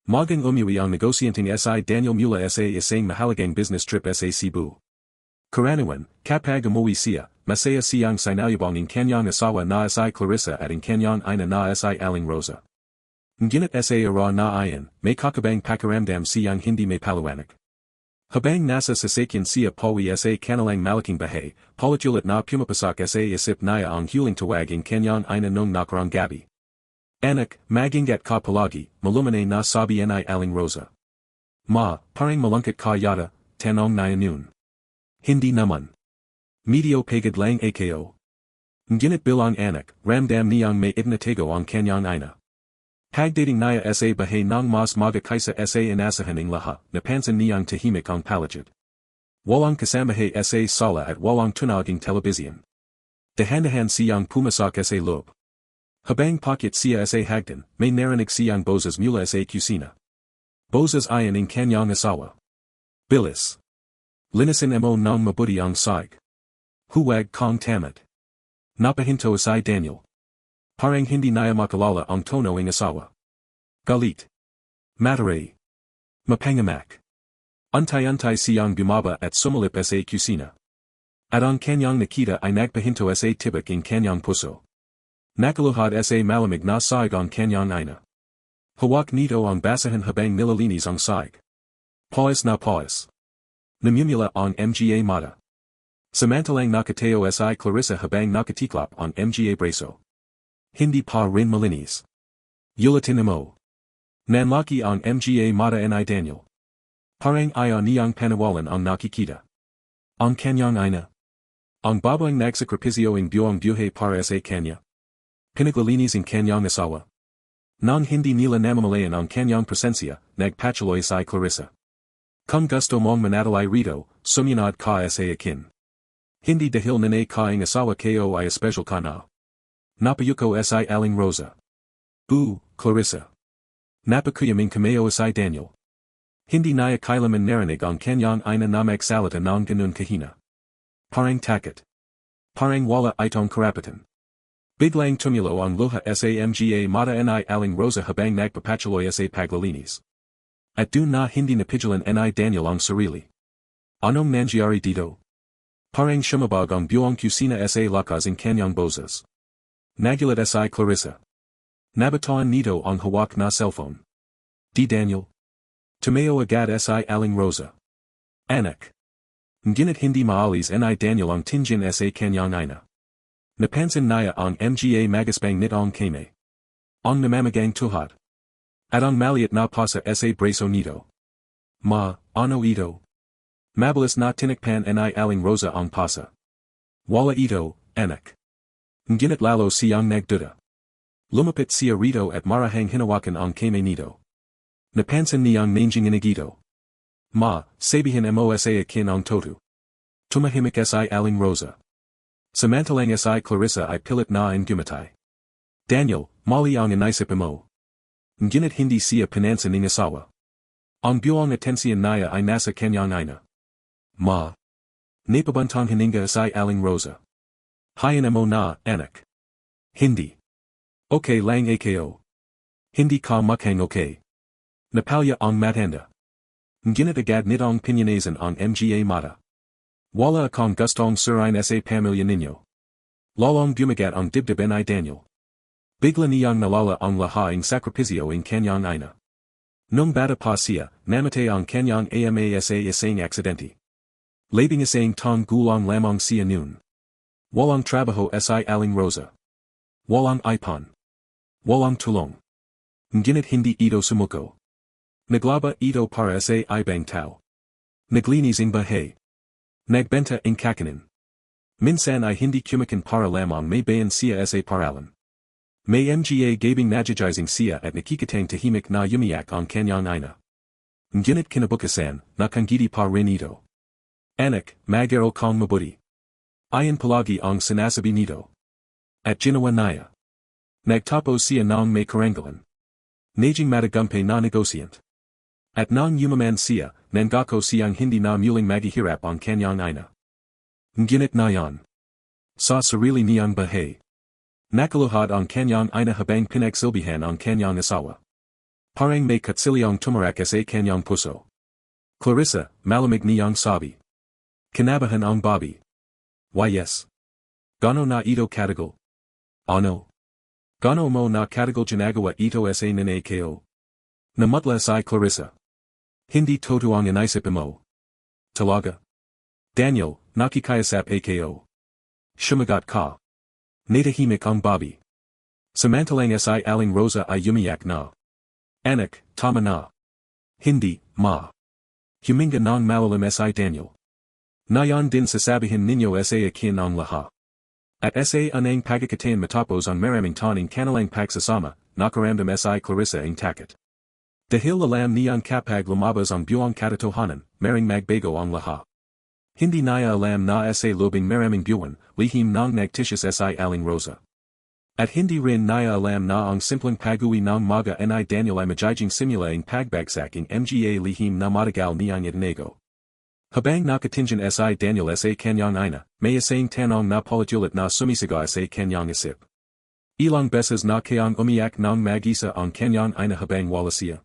Maagang Umuwi ang Negosyante si Daniel mula sa isang mahalagang business trip sa Cebu. Karaniwan, kapag umuwi siya, masaya siyang sinayabong ang kanyang asawa na si Clarissa at ang kanyang ina na si Aling Rosa. Ngunit sa araw na iyon, may kakabang pakiramdam siyang hindi may paliwanag. Habang nasa sasakyan siya pauwi sa kanilang malaking bahay, paulit-ulit na pumapasok sa isip niya ang huling tawag ang kanyang ina nung nakaraang gabi. Anak, mag-ingat ka palagi, malumanay na sabi ni Aling Rosa. Ma, parang malungkot ka yata, tanong niya noon. Hindi naman. Medyo pagod lang ako. Ngunit bilang anak, ramdam niyang may ibinatago ang kanyang ina. Pagdating niya sa bahay ng mas maga kaysa sa inaasahang ang lahat, napansin niyang tahimik ang paligid. Walang kasamahay sa sala at walang tunog ang telebisyon. Dahan-dahan siyang pumasok sa loob. Habang pakit siya sa hagdan, may narinig siyang boses mula sa kusina. Boses ayon ang kanyang asawa. Bilis. Linisin mo ng mabuti ang sahig. Huwag kang tamad. Napahinto si Daniel. Parang hindi niya makalala ang tono ng asawa. Galit. Mataray. Mapangamak. Unti-unti siyang bumaba at sumalip sa kusina. At ang kanyang nakita ay nagpahinto sa tibak ang kanyang puso. Nakaluhad sa malamig na sahig ang kanyang ina. Hawak nito ang basahan habang nilalinis ang sahig. Pawis na pawis. Namumula ang mga mata. Samantalang nakatayo si Clarissa habang nakatiklop ang mga braso. Hindi pa rin malinis. Ulitin mo. Nanlaki ang mga mata ni Daniel. Parang ayaw niyang panawalan ang nakikita. Ang kanyang ina. Ang babaeng nagsakripisyo ang buong buhay para sa kanya. Pinaglalinis ang kanyang asawa. Nang hindi nila namamalayan ang kanyang presensya, nagpatuloy si Clarissa. Kung gusto mong manatili rito, sumunod ka sa akin. Hindi dahil nanay ka ang asawa ko ay espesyal ka na. Napayuko si Aling Rosa. Clarissa. Napakuyaming kameo si Daniel. Hindi niya kailaman narinig ang kanyang ina na magsalita ng ganun kahina. Parang takot. Parang wala itong karapatan. Biglang tumulo ang luha sa mga mata ni Aling Rosa habang nagpapatuloy sa paglalinis. At dun na hindi napigilan ni Daniel ang sarili. Anong nangyari dito? Parang shumabag ang buong kusina sa lakas ang kanyang boses. Nagulat si Clarissa. Nabataan nito ang hawak na cellphone. Di Daniel. Tumayo agad si Aling Rosa. Anak. Ngunit hindi maalis ni Daniel ang tingin sa kanyang ina. Napansin niya ang mga magaspang nitong kame. Ang namamagang tuhad. At ang maliit na pasa sa braso nito. Ma, ano ito? Mabilis na tinakpan ni Aling Rosa ang pasa. Wala ito, anak. Ngunit lalo siyang nagduda. Lumapit siya rito at marahang hinawakan ang kame nito. Napansin niyang nangyayari ito. Ma, sabihin mo sa akin ang toto. Tumahimik si Aling Rosa. Samantalang si Clarissa ay pilit na ang gumatay. Daniel, mali ang inaisip mo. Ngunit hindi siya pinansin ng asawa. Ang buong atensyon niya ay nasa kanyang ina. Ma. Napabantang hininga si Aling Rosa. Hayan mo na, anak. Hindi. Okay lang ako. Hindi ka mukhang okay. Napalya ang matanda. Ngunit agad nitong pinyanazan ang mga mata. Wala akong gustong sirain sa pamilya ninyo. Lalong bumagat ang dibdib ni Daniel. Bigla niyang nalala ang lahat ang sakripisyo ang kanyang ina. Nung bata pa siya, namatay ang kanyang ama sa isang aksidente. Labing isang tong gulang lamang siya noon. Walang trabaho si Aling Rosa. Walang ipon. Walang tulong. Ngunit hindi ito sumuko. Naglaba ito para sa ibang tao. Naglinis ang bahay. Nagbenta ang kakanin. Minsan ay hindi kumakan para lamang may bayan siya sa paralan. May mga gabing najajizing siya at nakikitang tahimik na yumiyak ang kanyang ina. Ngunit kinabukasan, nakangiti pa rin ito. Anak, mag-aral kang mabuti. Ayon palagi ang sinasabi nito. At ginawa niya. Nagtapos siya ng may karangalan. Naging matagumpay na negosyante. At nang yumaman siya, nangako siyang hindi na muling maghihirap ang kanyang ina. Ngunit na yan. Sa sarili niyang bahay. Nakaluhad ang kanyang ina habang pinagsilbihan ang kanyang asawa. Parang may katsilyong tumarak sa kanyang puso. Clarissa, malamig niyang sabi. Kinabahan ang Bobby. Why yes. Gano na ito katagal? Ano? Gano mo na katagal ginagawa ito sa nene ko? Namutla si Clarissa. Hindi totoong inisip mo. Talaga. Daniel, nakikayasap ako. Shumagat ka. Natahimik ang Bobby. Samantalang si Aling Rosa ay umiyak na. Anak, tama na. Hindi, ma. Huminga ng malalim si Daniel. Nayon din sasabihin ninyo sa akin ang lahat. At sa anang pagkakatain matapos ang maraming taning kanilang pagsasama, nakaramdam si Clarissa ang takot. Dahil alam niyang kapag lumabas ang buong katotohanan, maring magbago ang lahat. Hindi niya alam na sa lobing maraming buwan, lihim ng nagtitiis si Aling Rosa. At hindi rin niya alam na ang simpleng pag-uwi ng maga ni Daniel ay magiging simula ang pagbagsak ng mga lihim na matagal niyang itinago. Habang nakatingin si Daniel sa kanyang ina, may isang tanong na paulit-ulit na sumisigaw sa kanyang isip. Ilang beses na kayang umiyak ng mag-isa ang kanyang ina habang wala siya.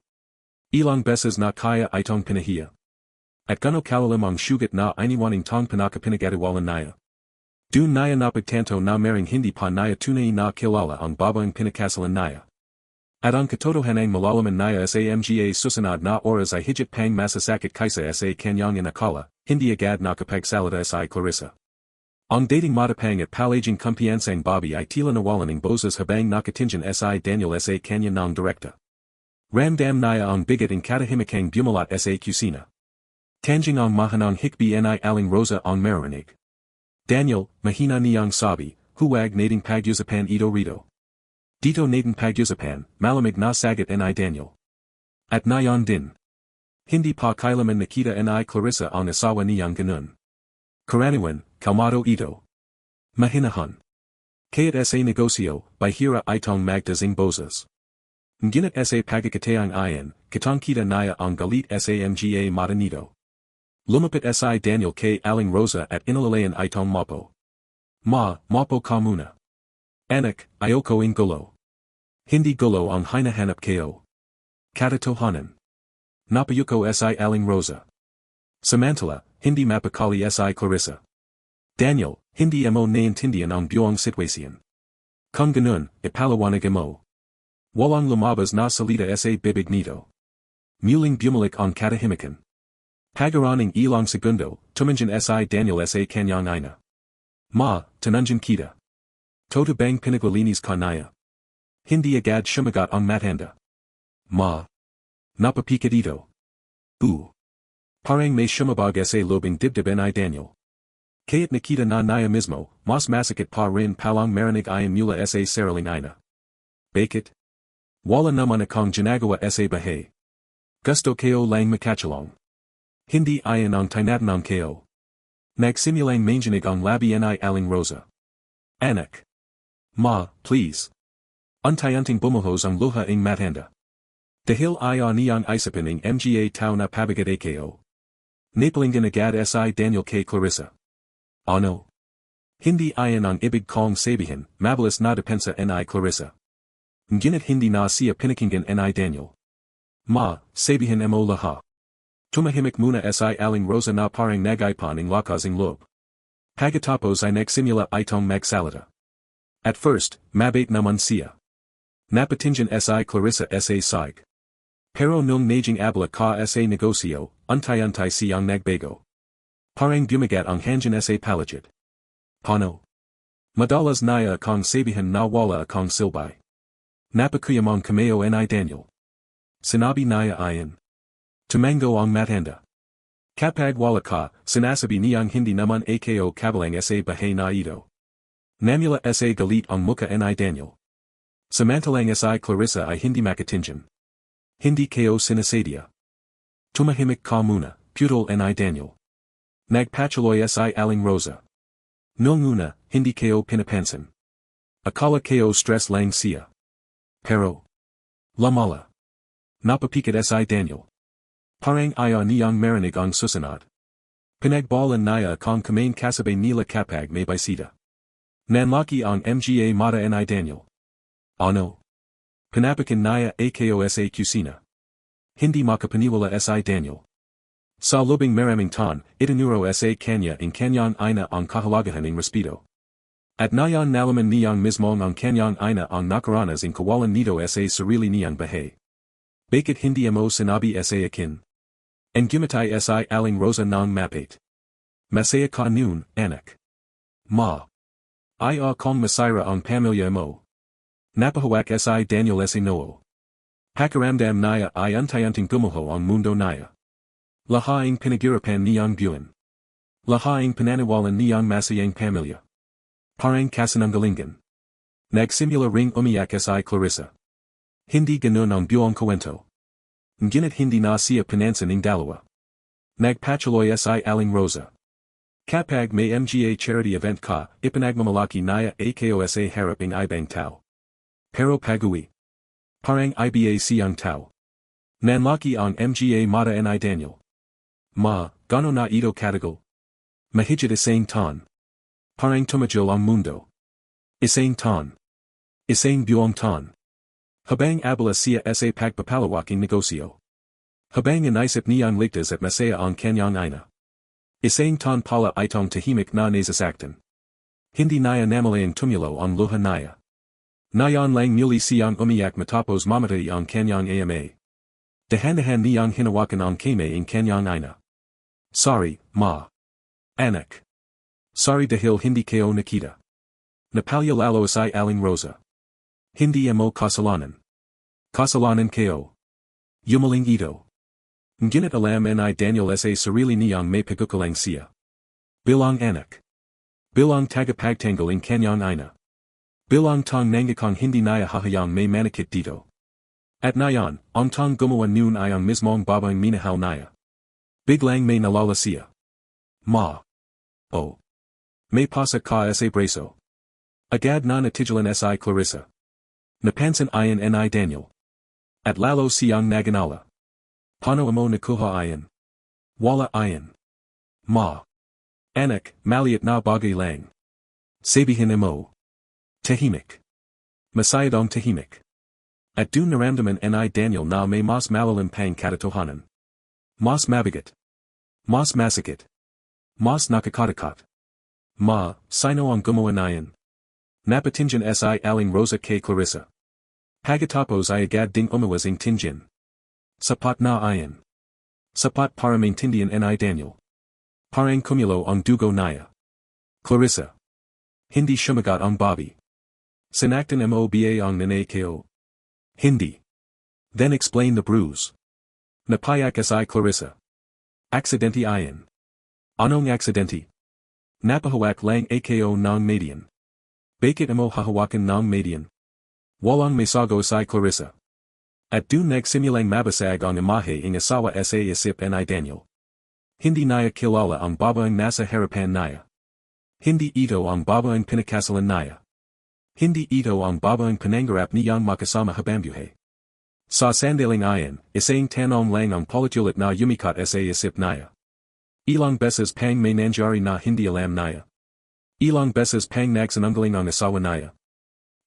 Ilang beses na kaya itong pinahiya. At gano kalalim ang sugat na iniwaning tong pinakapinagatiwalan niya. Dun niya napagtanto na maring hindi pa niya tunay na kilala ang babaeng pinakasalan niya. At ang katotohanan malalaman niya sa mga susunod na oras ay higit pang masasakit kaysa sa kanyang Akala, hindi agad nakapagsalita si Clarissa. Ang dating matapang at palaging kumpiyansang Bobby ay tila nawalan ng boses habang nakatingin si Daniel sa kanya ng direkta. Ramdam niya ang bigat ng katahimikang bumulat sa kusina. Tanjing ang mahanang hikbi ni Aling Rosa ang marinig. Daniel, mahina niyang sabi, huwag nating pag-usapan ito rito. Dito nating pag-usapan, malamig na sagot ni Daniel. At nayon din. Hindi pa kailaman nakita ni Clarissa ang asawa niyang ganun. Karaniwan, kalmado ito. Mahinahan. Kaya't sa negosyo, bahira itong magdasing boses. Ngunit sa pagkakataang iyan, kitang-kita niya ang galit sa mga mata nito. Lumapit si Daniel kay Aling Rosa at inalalayan itong mapo. Ma, mapo ka muna. Anak, ayoko ang gulo. Hindi gulo ang hinahanap ko. Katotohanan. Napayuko si Aling Rosa. Samantala, hindi mapakali si Clarissa. Daniel, hindi mo naintindihan ang buong sitwasyon. Kung ganun, ipaliwanag mo. Walang lumabas na salita sa bibig nito. Muling bumalik ang katahimikan. Pagaraning ilang segundo, tumingin si Daniel sa kanyang ina. Ma, tanungin kita. Toto bang pinagwalinis ka niya? Hindi agad sumagot ang matanda. Ma. Napapikat ito. Parang may sumabag sa lobing dibdib ni Daniel. Kaya't nakita na niya mismo, mas masakit pa rin palang marinig ayon mula sa sariling ina. Bakit? Wala naman akong ginagawa sa bahay. Gusto ko lang makatulong. Hindi ayon ang tinatanong ko. Nagsimulang manginig ang labi ni Aling Rosa. Anak. Ma, please. Unti-unting bumuhos ang luha ng matanda. Dahil ayaw niyang isipin ng mga tao na pabigat ako. Napalinggan agad si Daniel kay Clarissa. Ano? Hindi ayon ang ibig kong sabihin, mabilis na depensa ni Clarissa. Ngunit hindi na siya pinakinggan ni Daniel. Ma, sabihin mo lahat. Tumahimik muna si Aling Rosa na parang nagaipan ng lakas ng loob. Pagkatapos ay nagsimula itong magsalita. At first, mabait naman siya. Napatingin si Clarissa sa side. Pero nung naging abla ka sa negosyo, unti-unti siyang nagbago. Parang bumigat ang hangin sa paligid. Paano? Madalas niya akong sabihin na wala akong silbay. Napakuyamang kameo ni Daniel. Sinabi niya ayon. Tumango ang matanda. Kapag wala ka, sinasabi niyang hindi naman ako kabalang sa bahay na ito. Namula sa galit ang muka ni Daniel. Samantalang si Clarissa ay hindi makatingin. Hindi ko sinasadya. Tumahimik ka muna, putol ni Daniel. Nagpatuloy si Aling Rosa. Noong una, hindi ko pinapansin. Akala ko stress lang siya. Pero. Lamala. Napapikat si Daniel. Parang ayaw niyang marinig ang susunod. Pinagbalan niya kung kumain kasabay nila kapag may bisita. Nanlaki ang mga mata ni Daniel. Ano? Pinapakin Naya Akosa Kusina. Hindi Makapaniwala Si Daniel. Sa lobing maraming tan, itinuro sa kanya in kanyang ina ang kahalagahan ng respeto. At nayan nalaman niyang mismong ang kanyang ina ang nakaranas in kawalan nito sa sarili niyang bahay. Bakit hindi mo sinabi sa akin? En gumatay si aling rosa ng mapate. Masaya ka noon, anak. Ma. Ay kong masira ang pamilya mo. Napahawak si Daniel sa noo. Pakaramdam naya ay unti-unting gumuho ang mundo naya. Lahaing pinagirapan niyang buwan. Lahaing pananawalan niyang masayang pamilya. Parang kasinungalingan. Nagsimula ring umiyak si Clarissa. Hindi ganun ang buong kwento. Ngunit hindi na siya pinansin ng dalawa. Nagpatuloy si Aling Rosa. Kapag may mga charity event ka, ipinagmamalaki naya akosa haraping ibang tao. Pero pag-uwi. Parang iba siyang tao. Nanlaki ang mga mata ni Daniel. Ma, gano na ito katagal? Mahigit isang taon. Parang tumagil ang mundo. Isang taon. Isang buong taon. Habang abala siya sa pagpapalawaking negosyo. Habang inaisip niyang ligtas at masaya ang kanyang ina. Isang taon pala itong tahimik na nasasaktan. Hindi naya namalayang tumulo ang luha naya. Nayon lang muli siyang umiyak matapos mamatay ang kanyang ama. Dahan-dahan niyang hinawakan ang kamay ng kanyang ina. Sorry, ma. Anak. Sorry dahil hindi kayo nakita. Napalya lalo si Aling Rosa. Hindi mo kasalanan. Kasalanan kayo. Yumaling ito. Ngunit alam ni Daniel sa sarili niyang may pagkukulang siya. Bilang anak. Bilang tagapagtanggol ng kanyang ina. Bilang tang nangakang hindi naya hahayang may manakit dito. At nayon, ang tang gumawa noon ay ang mismong babaeng minahal naya. Biglang may nalala siya. Ma. Oh. May pasa ka sa braso. Agad na natigilan si Clarissa. Napansin ayan ni Daniel. At lalo siyang naganala. Paano mo nakuha ayan? Wala ayan. Ma. Anak, maliit na bagay lang. Sabihin mo. Tahimik. Masayadong tahimik. At dun naramdaman ni Daniel na may mas malalim pang katotohanan. Mas mabigat. Mas masakit. Mas nakakatakot. Ma, sino ang gumawa nayan? Napatingin si Aling Rosa kay Clarissa. Pagkatapos ay agad ding umawas ang tingin. Sapat na ayan. Sapat para maintindihan ni Daniel. Parang kumulo ang dugo naya. Clarissa. Hindi sumagot ang Bobby. Sinaktan moba ang nanay ko. Hindi. Then explain the bruise. Napayak si Clarissa. Aksidente ayan. Anong aksidente? Napahawak lang ako ng median. Bakit mo hahawakan ng median? Walang may sago si Clarissa. At dun nagsimulang mabasag ang imahe ng asawa sa isip ni Daniel. Hindi naya kilala ang babaeng nasa harapan naya. Hindi ito ang babaeng pinakasalan naya. Hindi ito ang babaeng panangarap niyang makasama habang buhay. Sa sandaling ayan, isang tanong lang ang politulit na yumikat sa isip naya. Ilang beses pang may nangyari na hindi alam naya. Ilang beses pang nagsinungaling ang asawa naya.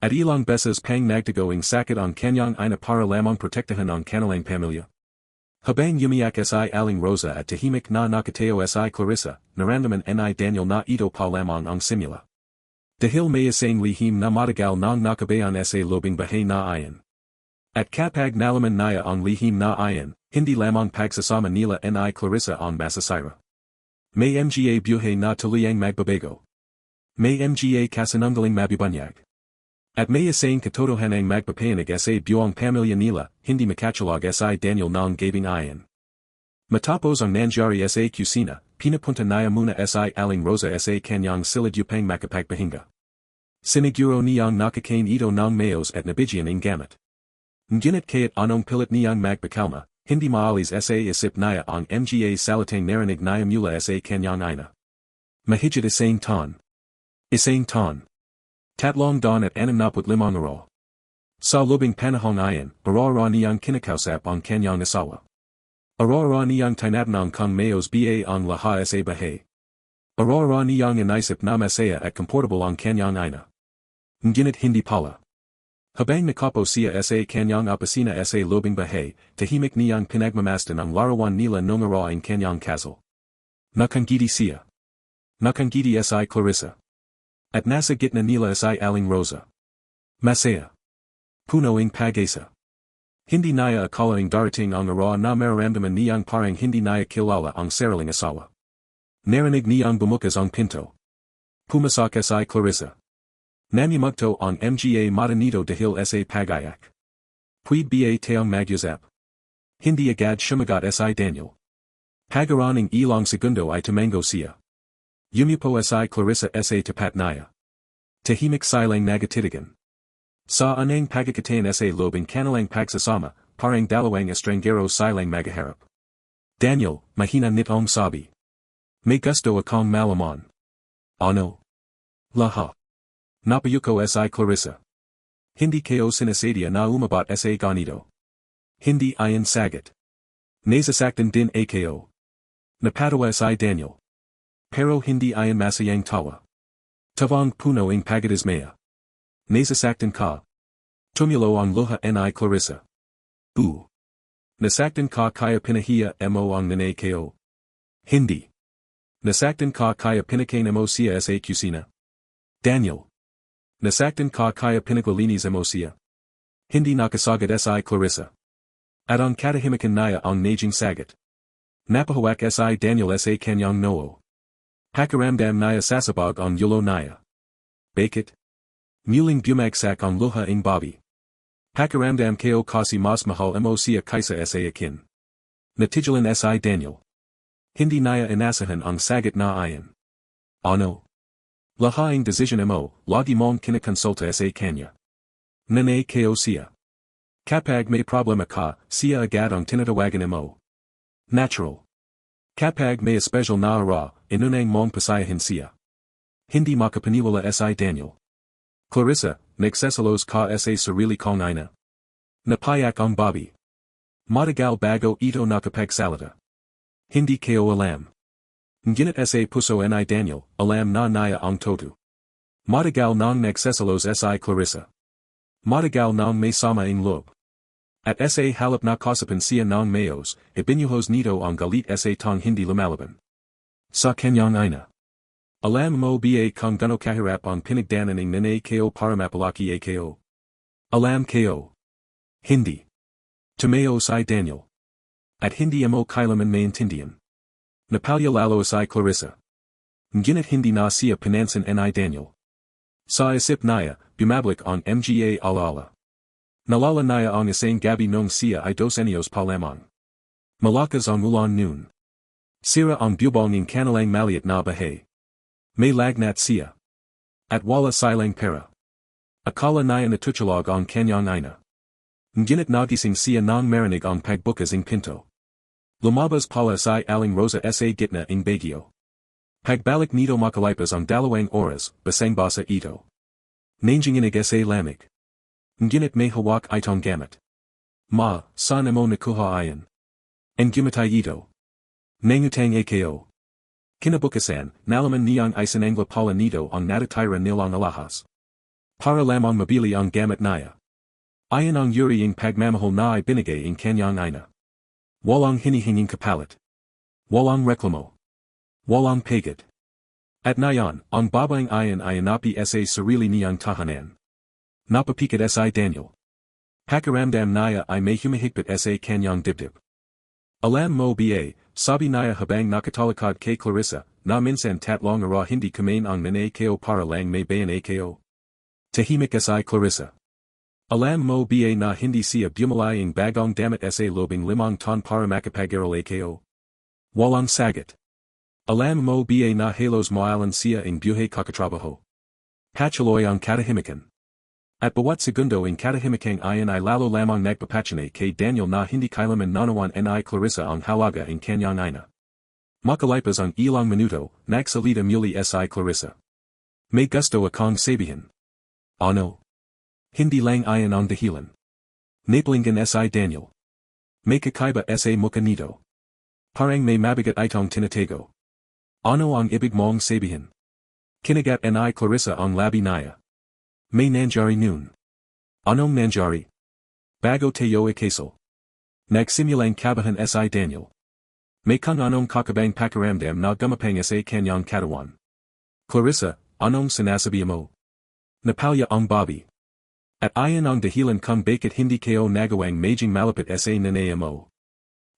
At ilang beses pang nagtagoing sakit ang kanyang ina para lamang protektahan ang kanilang pamilya. Habang umiyak si Aling Rosa at tahimik na nakatayo si Clarissa, naramdaman ni Daniel na ito pa lamang ang simula. Dahil may isang lihim na matagal nang nakabayan sa lobing bahay na ayan. At kapag nalaman naya ang lihim na ayan, hindi lamang pagsasama nila ni Clarissa ang masasira. May mga buhay na tuluyang magpapabago. May mga kasinungaling mabubunyag. At may isang katotohanang magpapainag sa buong pamilya nila, hindi makatulog si Daniel ng gabing ayan. Matapos ang nangyari sa kusina, pinapunta naya muna si Aling Rosa sa kanyang silid upang makapagpahinga. Siniguro niyang nakakain ito ng mayos at nabigyan ng gamit. Ngunit kahit anong pilit niyang magpakalma, hindi maalis sa isip naya ang mga salitang narinig naya mula sa kanyang ina. Mahigit isang taon. Isang taon. Tatlong dawn at 65 araw. Sa lubing panahong ayan, arara niyang kinakausap ang kanyang asawa. Arara niyang tinatanong kung mayos ba ang lahat sa bahay. Arara niyang inaisip na masaya at komportable ang kanyang ina. Ngunit hindi pala. Habang nakapo siya sa kanyang opisina sa lobing bahay, tahimik niyang pinagmamasdan ang larawan nila nung araw kanyang kasal. Nakangiti siya. Nakangiti si Clarissa. At nasa gitna nila si Aling Rosa. Masaya. Puno ng pag-asa. Hindi niya akalaing darating ang araw na mararamdaman niyang parang hindi niya kilala ang sariling asawa. Narinig niyang bumukas ang pinto. Pumasok si Clarissa. Namumugto ang mga mata nito dahil sa pag-iyak. Puwid ba tayong mag-usap? Hindi agad sumagot si Daniel. Pagkaraang ilang segundo ay tumango siya. Yumupo si Clarissa sa tapat niya. Tahimik silang nagatitigan. Sa anang pagkakatain sa lobing kanilang pagsasama, parang dalawang estrangero silang magaharap. Daniel, mahina nitong sabi. May gusto akong malaman. Ano? Lahat. Napayuko si Clarissa. Hindi kayo sinasadya na umabot sa ganito. Hindi ayon sagot. Nasasaktan din kayo. Napatawa si Daniel. Pero hindi ayon masayang tawa. Tavang puno ang pagadismaya. Nasasaktan ka. Tumulo ang luha ni Clarissa. Nasaktan ka kaya pinahiya mo ang nanay kayo. Hindi. Nasaktan ka kaya pinakain mo siya sa kusina. Daniel. Nasaktan ka kaya pinaglilinis mo siya. Hindi nakasagot si Clarissa. At ang katahimikan niya ang naging sagot. Napahawak si Daniel sa kanyang noo. Pakiramdam niya sasabog ang yulo niya. Bakit? Muling bumagsak ang luha ng Bobby. Pakiramdam kayo kasi mas mahal mo siya kaysa sa akin. Natigilan si Daniel. Hindi niya inasahan ang sagot na ayon. Ano? Lahaing decision mo, lagi mong kinakonsulta sa kanya. Nanay kayo siya. Kapag may problema ka, siya agad ang tinatawagan mo. Natural. Kapag may special na araw, inunang mong pasayahin siya. Hindi makapaniwala si Daniel. Clarissa, nagseselos ka sa sarili kong ina. Napayak ang Bobby. Matagal bago ito nakapagsalita. Hindi kayo alam. Ngunit sa puso ni Daniel, alam na niya ang todo. Matagal nang nagseselos si Clarissa. Matagal nang may sama ang loob. At sa halap na kasapan siya ng mayos, ibinuhos nito ang galit sa tang hindi lumalaban. Sa kanyang ina. Alam mo ba kung gano kahirap ang pinagdanan ng nanay kayo para mapalaki kayo? Alam kayo. Hindi. Tumayo si Daniel. At hindi mo kailanman maintindihan. Napalyalalo si Clarissa. Ngunit hindi na siya pinansin ni Daniel. Sa isip niya, bumabalik ang mga alaala. Nalala niya ang isang gabi nung siya ay 2 anyos pa lamang. Malakas ang ulan noon. Sira ang bubong ng kanilang maliit na bahay. May lagnat siya. At wala silang pera. Akala niya natutulog ang kanyang ina. Ngunit nagising siya nang marinig ang pagbukas ng pinto. Lumabas pala si Aling Rosa sa gitna ng bagyo. Pagbalik nito makalipas ang 2 oras, basang-basa ito. Nanginginig sa lamig. Ngunit may hawak itong gamit. Ma, saan mo nakuha ayan? Ang gumatay ito. Nangutang kayo. Kinabukasan, nalaman niyang isinangla pala nito ang natatira nilang alahas. Para lamang mabili ang gamit niya. Ayon ang yuri ang pagmamahal na ibinigay ang kanyang ina. Walang hinihinging kapalit. Walang reklamo. Walang pagod. At nayon, ang babaeng ayon ay napi sa sarili niyang tahanan. Napapikit si Daniel. Pakiramdam niya ay may humihigpit sa kanyang dibdib. Alam mo ba, sabi niya habang nakatalakad kay Clarissa, na minsan tatlong araw hindi kumain ang nanay kayo para lang may bayan kayo. Tahimik si Clarissa. Alam mo ba na hindi siya bumili ang bagong damit sa lobing 5 ton para makapag-aral kayo? Walang sagot. Alam mo ba na halos mailan siya ang buhay kakatrabaho? Patuloy ang katahimikan. At bawat segundo ang katahimikang ayon ay lalo lamang nagpapachane kay Daniel na hindi kailanman nanawan ni Clarissa ang halaga ang kanyang ina. Makalipas ang ilang minuto, nagsalita muli si Clarissa. May gusto akong sabihin. Ano? Hindi lang ayon ang dahilan. Napalingan si Daniel. May kakaiba sa mukha nito. Parang may mabigat itong tinatago. Ano ang ibig mong sabihin? Kinagat ni Clarissa ang labi niya. May nangyari noon. Anong nangyari? Bago tayo ikasal. Nagsimulang kabahan si Daniel. May kung anong kakabang pakiramdam na gumapang sa kanyang katawan. Clarissa, anong sinasabi mo? Napalya ang Bobby. At ayon ang dahilan kung bakit hindi kayo nagawang maging malapit sa nanay mo.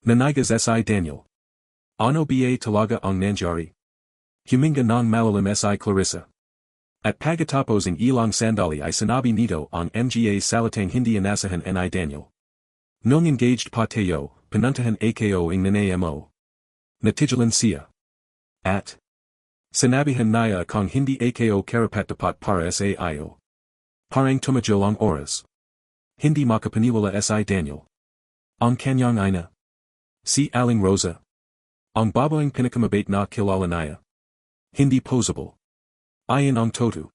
Nanigas si Daniel. Ano ba talaga ang nangyari? Huminga ng malalim si Clarissa. At pagkatapos ng ilang sandali ay sinabi nito ang mga salitang hindi inasahan ni Daniel. Nung engaged pa tayo, pinuntahan ako ang nanay mo. Natigilan siya. At sinabihan niya kung hindi ako karapat-dapat para sa iyo. Parang tumigil ang oras. Hindi makapaniwala si Daniel. Ang kanyang ina. Si Aling Rosa. Ang babaeng pinakamabait na kilala niya. Hindi possible. Ayon ang toto.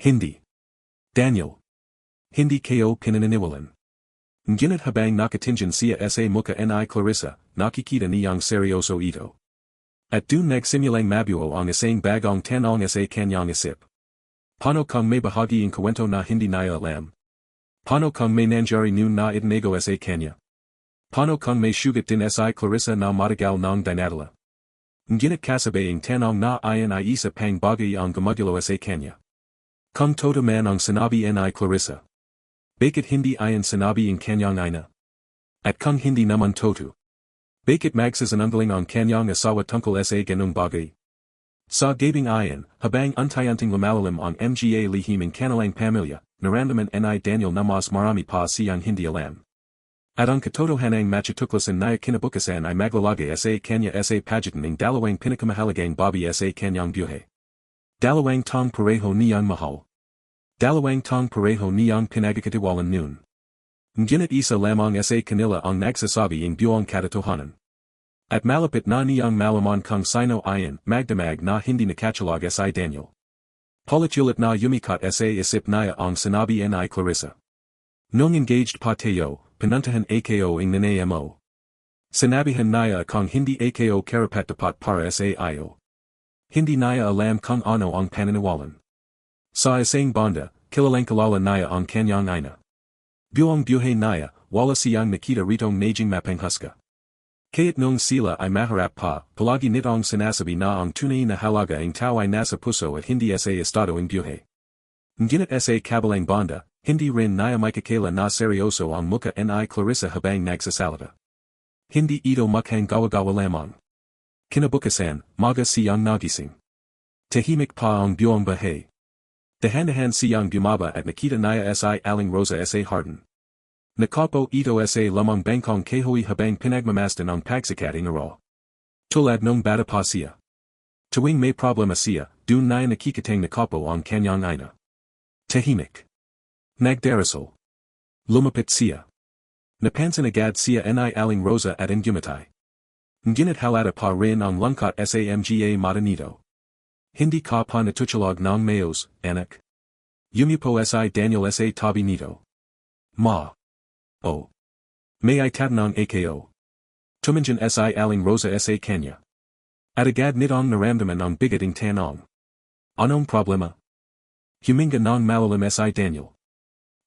Hindi. Daniel. Hindi kayo pinaniniwalan. Ngunit habang nakatingin siya sa mukha ni Clarissa, nakikita niyang seryoso ito. At dun nagsimulang mabuo ang isang bagong tanong sa kanyang isip. Paano kung may bahagi ang kwento na hindi niya alam? Paano kung may nangyari noon na itinago sa kanya? Paano kung may sugat din si Clarissa na matagal ng dinadala? Ngunit kasabay ang tanong na ayon ay isa pang bagay ang gumagalaw sa kanya. Kung toto man ang sinabi ni Clarissa. Bakit hindi ayon sinabi ang kanyang ina? At kung hindi naman toto. Bakit magsasanungaling ang kanyang asawa tungkol sa ganung bagay? Sa gabing ayon, habang unti-unting lumalalim ang mga lihim ng kanilang pamilya, naramdaman ni Daniel na mas marami pa siyang hindi alam. At ang katotohanang natuklasan niya kinabukasan ay maglalagay sa kanya sa pagitan ng dalawang pinakamahalagang Bobby sa kanyang buhay. Dalawang tong pareho niyang mahal. Dalawang tong pareho niyang pinagkakatiwalaan noon. Ngunit isa lamang sa kanila ang nagsasabi ng buong katotohanan. At malapit na niyang malaman kung sino ayon magdamag na hindi nakatulog si Daniel. Paulit-ulit na yumikat sa isip niya ang sinabi ni Clarissa. Nung engaged pa tayo, pinuntahan ako ang nanay mo. Sinabihan niya kung hindi ako karapat-dapat para sa iyo. Hindi niya alam kung ano ang paniniwalan. Sa isang banda, kilalang kilala niya ang kanyang ina. Buong buhay niya, wala siyang nakita ritong naging mapanghusga. Kaya't nung sila ay maharap pa, palagi nitong sinasabi na ang tunay na halaga ang tao ay nasa puso at hindi sa estado ng buhay. Ngunit sa kabilang banda, hindi rin niya makakila na seryoso ang mukha ni Clarissa habang nagsasalita. Hindi ito mukhang gawa-gawa lamang. Kinabukasan, maga siyang nagising. Tahimik pa ang buong bahay. Dahan-dahan siyang bumaba at nakita niya si Aling Rosa sa hardin. Nakaupo ito sa lamang bangkong kahoy habang pinagmamasdan ang pagsikat ng Aral. Tulad nung bata pa siya. Tuwing may problema siya, dun niya nakikitang nakaupo ang kanyang ina. Tahimik. Nagdarasal. Lumapit siya. Napansin agad siya ni Aling Rosa at gumatay. Ngunit halata pa rin ang lungkot sa mga mata nito. Hindi ka pa natutulog ng mayos, anak. Yumipo si Daniel sa tabi nito. Ma. Oh. May itatanong ako. Tumingin si Aling Rosa sa kanya. At agad nitong naramdaman ang bigating tanong. Anong problema? Huminga ng malalim si Daniel.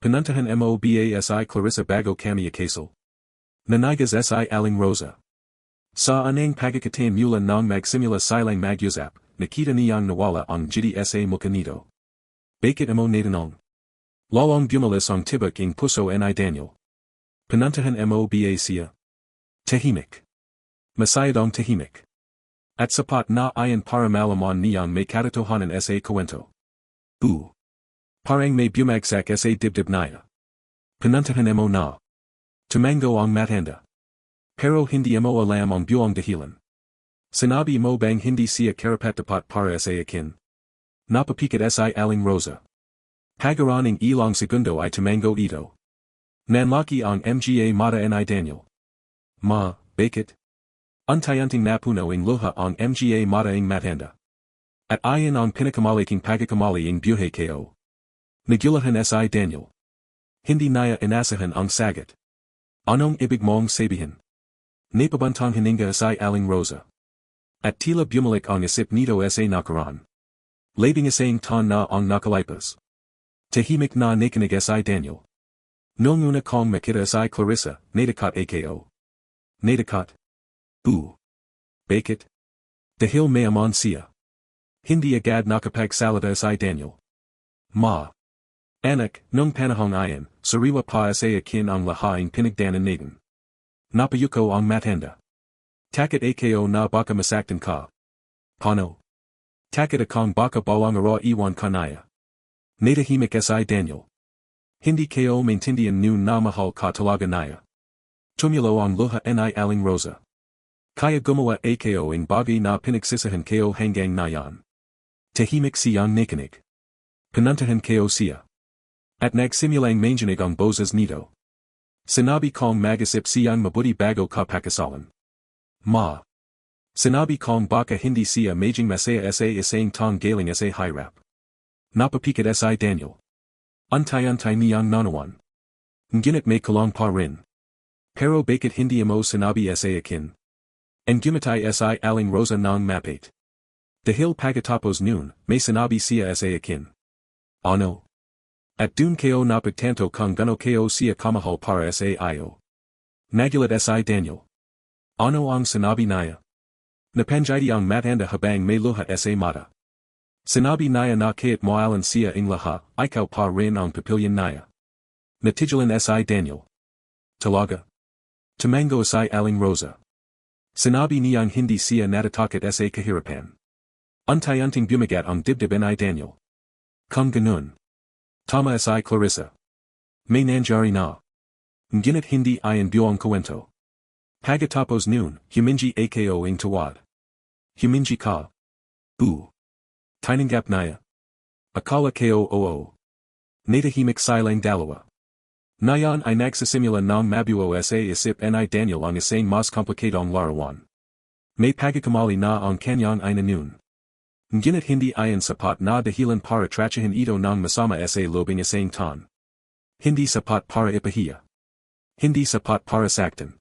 Pinuntahan mo ba si Clarissa bago kami ikasal? Nanigas si Aling Rosa. Sa anang pagkakataon mula ng magsimula silang mag-usap, nakita niyang nawala ang ngiti sa mukha nito. Bakit mo natanong? Lalong bumalas ang tibak ng puso ni Daniel. Pinuntahan mo ba siya? Tahimik. Masyadong tahimik. At sapat na ayon para malaman niyang may katotohanan sa kwento. Parang may bumagsak sa dibdib niya. Pinuntahan mo na. Tumango ang matanda. Pero hindi mo alam ang buong dahilan. Sinabi mo bang hindi siya karapat-dapat para sa akin? Napapikat si Aling Rosa. Pagaran ng ilang segundo ay tumango ito. Nanlaki ang mga mata ni Daniel. Ma, bakit? Unti-unting napuno ang luha ang mga mata ng matanda. At ayon ang pinakamalaking pagkakamali ng buhay ko. Nagulahan si Daniel. Hindi niya inasahan ang sagot. Anong ibig mong sabihin? Napabantang hininga si Aling Rosa. At tila bumalik ang isip nito sa nakaraan. Labing isang ton na ang nakalipas. Tahimik na nakinig si Daniel. Nilnguna kong makita si Clarissa, nadakot ako. Nadakot? Bakit? Dahil may amon siya. Hindi agad nakapagsalita si Daniel. Anak, nung panahong iyan, sariwa pa sa akin ang lahaing pinagdanan natin. Napayuko ang matanda. Takot ako na baka masaktan ka. Paano? Takot akong baka bawang araw iwan kanaya. Natahimik si Daniel. Hindi ko maintindihan noon na mahal ka talaga naya. Tumulo ang luha ni Aling Rosa. Kaya gumawa ako ang bagay na pinagsisahan ko hanggang nayan. Tahimik siyang nakinig. Pinuntahan ko siya. At nagsimulang manginig ang boses nito. Sinabi kong mag-isip siyang mabuti bago ka pakasalan. Sinabi kong baka hindi siya maging masaya sa isang tong galing sa hirap. Napapikit si Daniel. Unti-unting niyang nanawan. Ngunit may kulang pa rin. Pero bakit hindi mo sinabi sa akin? And gumatay si Aling Rosa ng mapait. Dahil pagkatapos noon, may sinabi siya sa akin. Ano? At dun ko napagtanto kung gano ko siya kamahal para sa iyo. Nagulat si Daniel. Ano ang sinabi niya? Napanjiti ang matanda habang may luha sa mata. Sinabi niya na kahit moalan siya ang lahat, ikaw pa rin ang papilyan niya. Natigilan si Daniel. Talaga? Tumango si Aling Rosa. Sinabi niyang hindi siya natatakot sa kahirapan. Unti-unting bumagat ang dibdib ni Daniel. Kung ganun. Tama si Clarissa. May nangyari na. Ngunit hindi iyan buong kwento. Pagkatapos noon, humingi ako ang tawad. Humingi ka. Tinanggap niya. Akala ko oo. Natahimik silang dalawa. Ngayon ay nagsisimula ng mabuo sa isip ni Daniel ang isang mas komplikadong larawan. May pagkakamali na ang kanyang ina noon. Ngunit hindi iyan sapat na dahilan para trachahin ito ng masama sa lobing isang tan. Hindi sapat para ipahiya. Hindi sapat para saktan.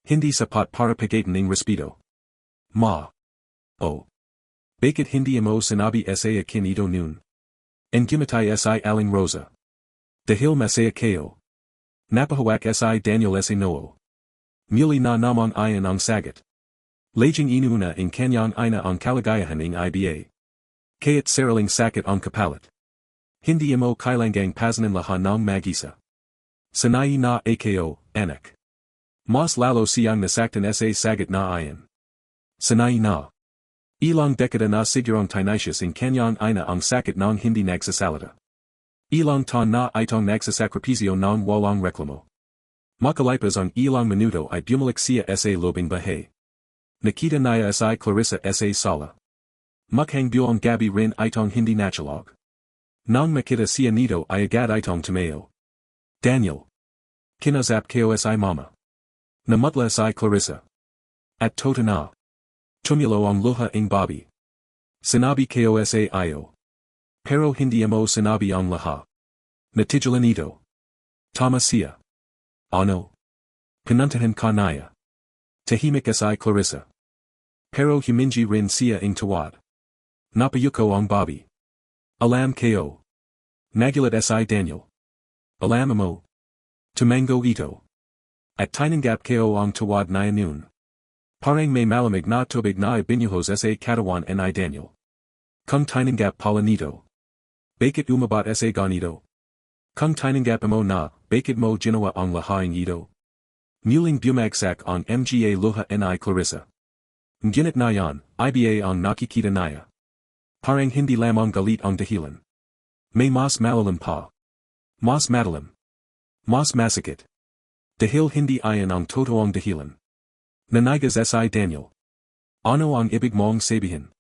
Hindi sapat para pagatan ng respeto. Bakit hindi mo sinabi sa akin ito noon? And gumatay si Aling Rosa. Dahil masaya ko. Napahawak si Daniel sa noo. Muli na namang iyan ang sagot. Laging inuuna ang kanyang ina ang kalagayahan ng iba. Kaya't sariling sakit ang kapalit. Hindi mo kailangang pasanin lahat ng mag-isa. Sanay na ako, anak. Mas lalo siyang nasaktan sa sagot na iyan. Sanay na. Ilang dekada na sigurong tenacious in kanyang ina ang sakit ng hindi nagsasalita. Ilang taon na itong nagsasakripisyo ng walang reklamo. Makalipas ang ilang minuto ay bumalik siya sa lobing bahay. Nakita niya si Clarissa sa sala. Mukhang buong gabi rin itong hindi natulog. Nang makita siya nito ay agad itong tumayo. Daniel. Kinazap ko si mama. Namutla si Clarissa. At toto na. Tumulo ang luha ng Bobby. Sinabi ko sa iyo. Pero hindi mo sinabi ang lahat. Natigilan ito. Tama siya. Ano? Pinuntahan ka niya. Tahimik si Clarissa. Pero humingi rin siya ang tawad. Napayuko ang Bobby. Alam ko. Nagulat si Daniel. Alam mo. Tumango ito. At tinanggap ko ang tawad niya noon. Parang may malamig na tubig na ibinuhos sa katawan ni Daniel. Kung tinanggap pala nito. Bakit umabat sa ganito? Kung tinanggap mo na, bakit mo ginawa ang lahaing ito? Muling bumagsak ang mga luha ni Clarissa. Ngunit na yan, iba ang nakikita niya. Parang hindi lamang galit ang dahilan. May mas malalim pa. Mas madalim. Mas masakit. Dahil hindi ayan ang totoong dahilan. Nanigas si Daniel. Ano ang ibig mong sabihin?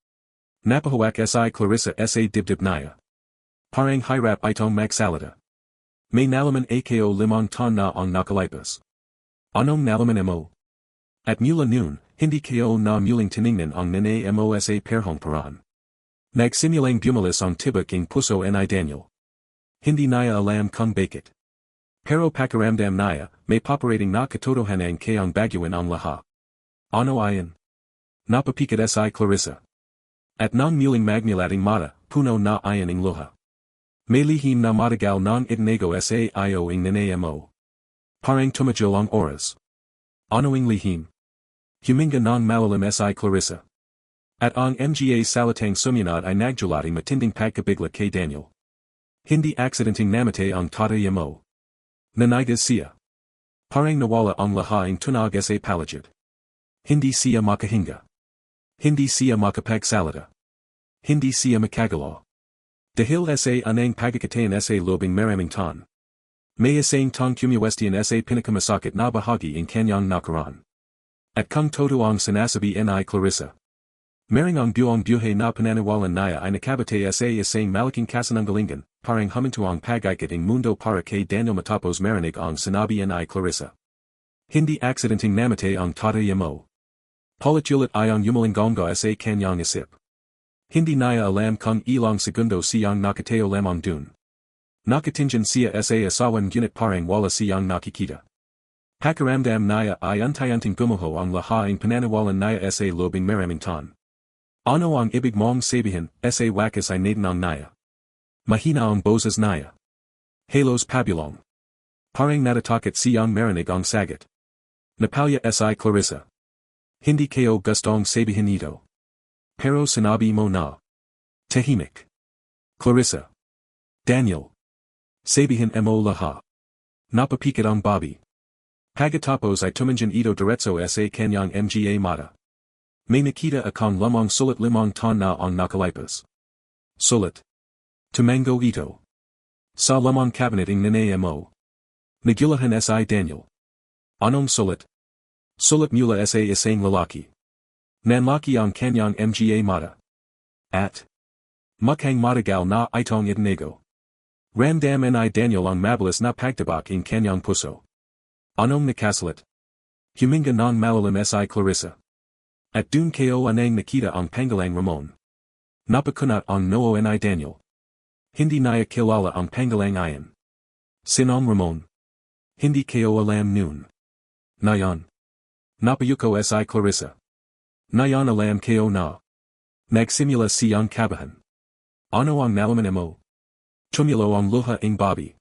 Napahawak si Clarissa sa dibdib niya. Parang hirap itong magsalita. May nalaman ako 5 taon na ang nakalipas. Anong nalaman mo? At mula noon, hindi ko na muling tiningnan ang nene mo sa perhong paran. Nagsimulang bumalis ang tibak ng puso ni Daniel. Hindi niya alam kung bakit. Pero pakiramdam niya, may paparating na katotohanan kayang baguhin ang lahat. Ano ayan? Napapikat si Clarissa. At nang muling magmulating mata, puno na ayan ang luha. May lihim na matagal ng itinago sa iyo ing nanay mo. Parang tumajil ang oras. Anoing lihim. Huminga ng malalim si Clarissa. At ang mga salitang sumunod ay nagdulot matinding pagkabigla kay Daniel. Hindi aksidenteng namatay ang tatay mo. Nanigas siya. Parang nawala ang lahat ng tunog sa paligid. Hindi siya makahinga. Hindi siya makapagsalita. Hindi siya makagalaw. Dahil sa anang pagkakatayan sa lobing maraming tan. May isang tong kumuwestiyan sa pinakamasakit na bahagi ng kanyang nakaraan. At kung todo ang sinasabi ni Clarissa. Maring ang buong buhay na pananawalan niya ay nakabate sa isang malaking kasinungalingan, parang huminto ang pag-ikot ng mundo para kay Daniel matapos marinig ang sinabi ni Clarissa. Hindi aksidenteng namatay ang tatay mo. Paulit-ulit ay ang yumalinggongga sa kanyang isip. Hindi niya alam kung ilang segundo siyang nakatayo lamang dun. Nakatingin siya sa asawa ngunit parang wala siyang nakikita. Pakiramdam niya ay unti-unting gumuho ang lahat ng pananawalan niya sa lobing maraming tan. Ano ang ibig mong sabihin, sa wakas ay nadanang niya. Mahina ang boses niya. Halos pabulong. Parang natatakot siyang marinig ang sagot. Napalya si Clarissa. Hindi kayo gustong sabihin ito. Pero sinabi mo na. Tahimik. Clarissa. Daniel. Sabihin mo lahat. Napapikit ang Bobby. Pagkatapos ay tumingin ito diretso sa kanyang mga mata. May nakita akong lamang sulit limang tan na ang nakalipas. Sulit. Tumango ito. Sa lamang cabinet ng nanay mo. Nagulahan si Daniel. Anong sulit? Sulit mula sa isang lalaki. Nanlaki ang kanyang mga mata. At. Mukhang matagal na itong itinago. Ramdam ni Daniel ang mabilis na pagtabak ng kanyang puso. Anong nakasalit? Huminga ng malalim si Clarissa. At dun kayo anang nakita ang pangalang Ramon. Napakunat ang noo ni Daniel. Hindi niya kilala ang pangalang iyan. Sinong Ramon? Hindi kayo alam noon. Nayon. Napayuko si Clarissa. Nayon alam kayo na. Nagsimula siyang kabahan. Ano ang nalaman mo? Tumulo ang luha ng Bobby.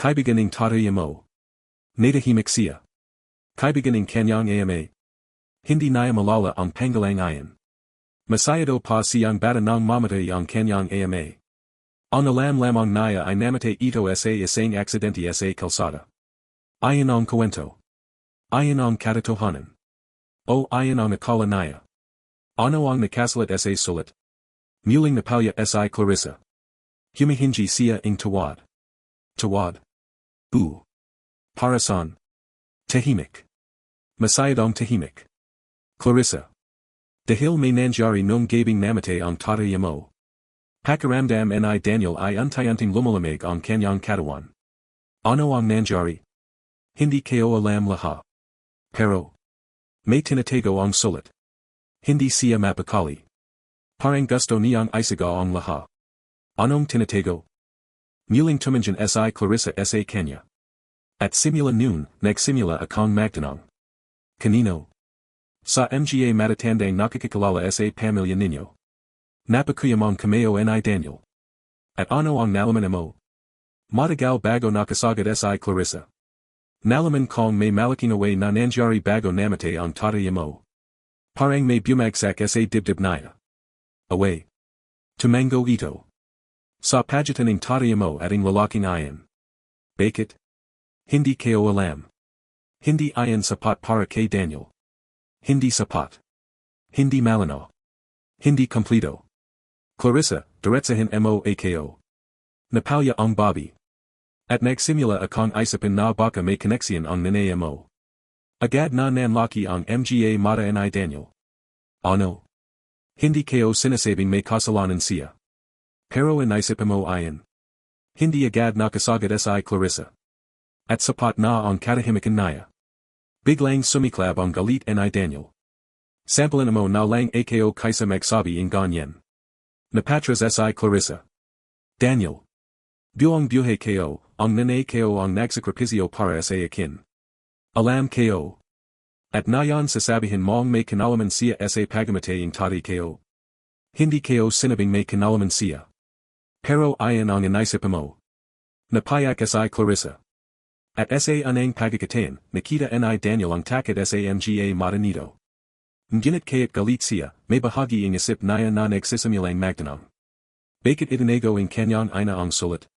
Kaibigan ng tatay mo. Natahimik siya. Kaibigan ng kanyang ama. Hindi niya malala ang pangalang iyan. Masyado pa siyang bata ng mamatay ang kanyang ama. Ang alam lamang niya ay namatay ito sa isang aksidente sa kalsada. Ayon ang kwento. Ayon ang katotohanan. O ayon ang akala niya. Ano ang nakasalit sa sulit? Muling napalya si Clarissa. Humihingi siya ng tawad. Tawad. Para saan? Tahimik. Masyadong tahimik. Clarissa. Dahil may nangyari nung gabing namatay ang tatay mo. Pakiramdam ni Daniel ay unti-unting lumalamig ang kanyang katawan. Ano ang nangyari? Hindi kayo alam lahat. Pero. May tinatago ang sulit. Hindi siya mapakali. Parang gusto niyang isaga ang lahat. Anong tinatago? Muling tumingin si Clarissa sa kanya. At simula noon, nagsimula akong magtanong. Kanino? Sa mga matatandang nakakakilala sa pamilya ninyo. Napakuyamang kameo ni Daniel. At ano ang nalaman mo? Matagal bago nakasagad si Clarissa. Nalaman kong may malaking away na nangyari bago namatay ang tatay mo. Parang may bumagsak sa dibdib niya. Away. Tumango ito. Sa pagitan ng tatay mo at ang lalaking iyan. Bakit? Hindi kayo alam. Hindi iyan sapat para kay Daniel. Hindi sapat. Hindi malinaw. Hindi kompleto. Clarissa, diretsahin mo ako. Napalya ang Bobby. At nagsimula akong isipin na baka may koneksyon ang nanay mo. Agad na nanlaki ang mga mata ni Daniel. Ano? Hindi kayo sinasabing may kasalanan siya. Pero inisip mo iyan. Hindi agad nakasagad si Clarissa. At sapat na ang katahimikan niya. Biglang sumiklab ang galit ni Daniel. Sampalin mo na lang ako kaysa magsabi ng ganyan. Napatras si Clarissa. Daniel. Buong buhay kayo, ang nanay kayo ang nagsakripisyo para sa akin. Alam kayo. At nayon sasabihin mong may kinalaman siya sa pagamatay ng tatay kayo. Hindi kayo sinabing may kinalaman siya. Pero iyan ang inisip mo. Napayak si Clarissa. At sa unang pagkakataon, nakita ni Daniel ang takot sa mga mata nito. Ngunit kaya't galit siya, may bahagi ang isip niya na nagsisimulang magtanong. Bakit itinago ang kanyang ina ang sulat?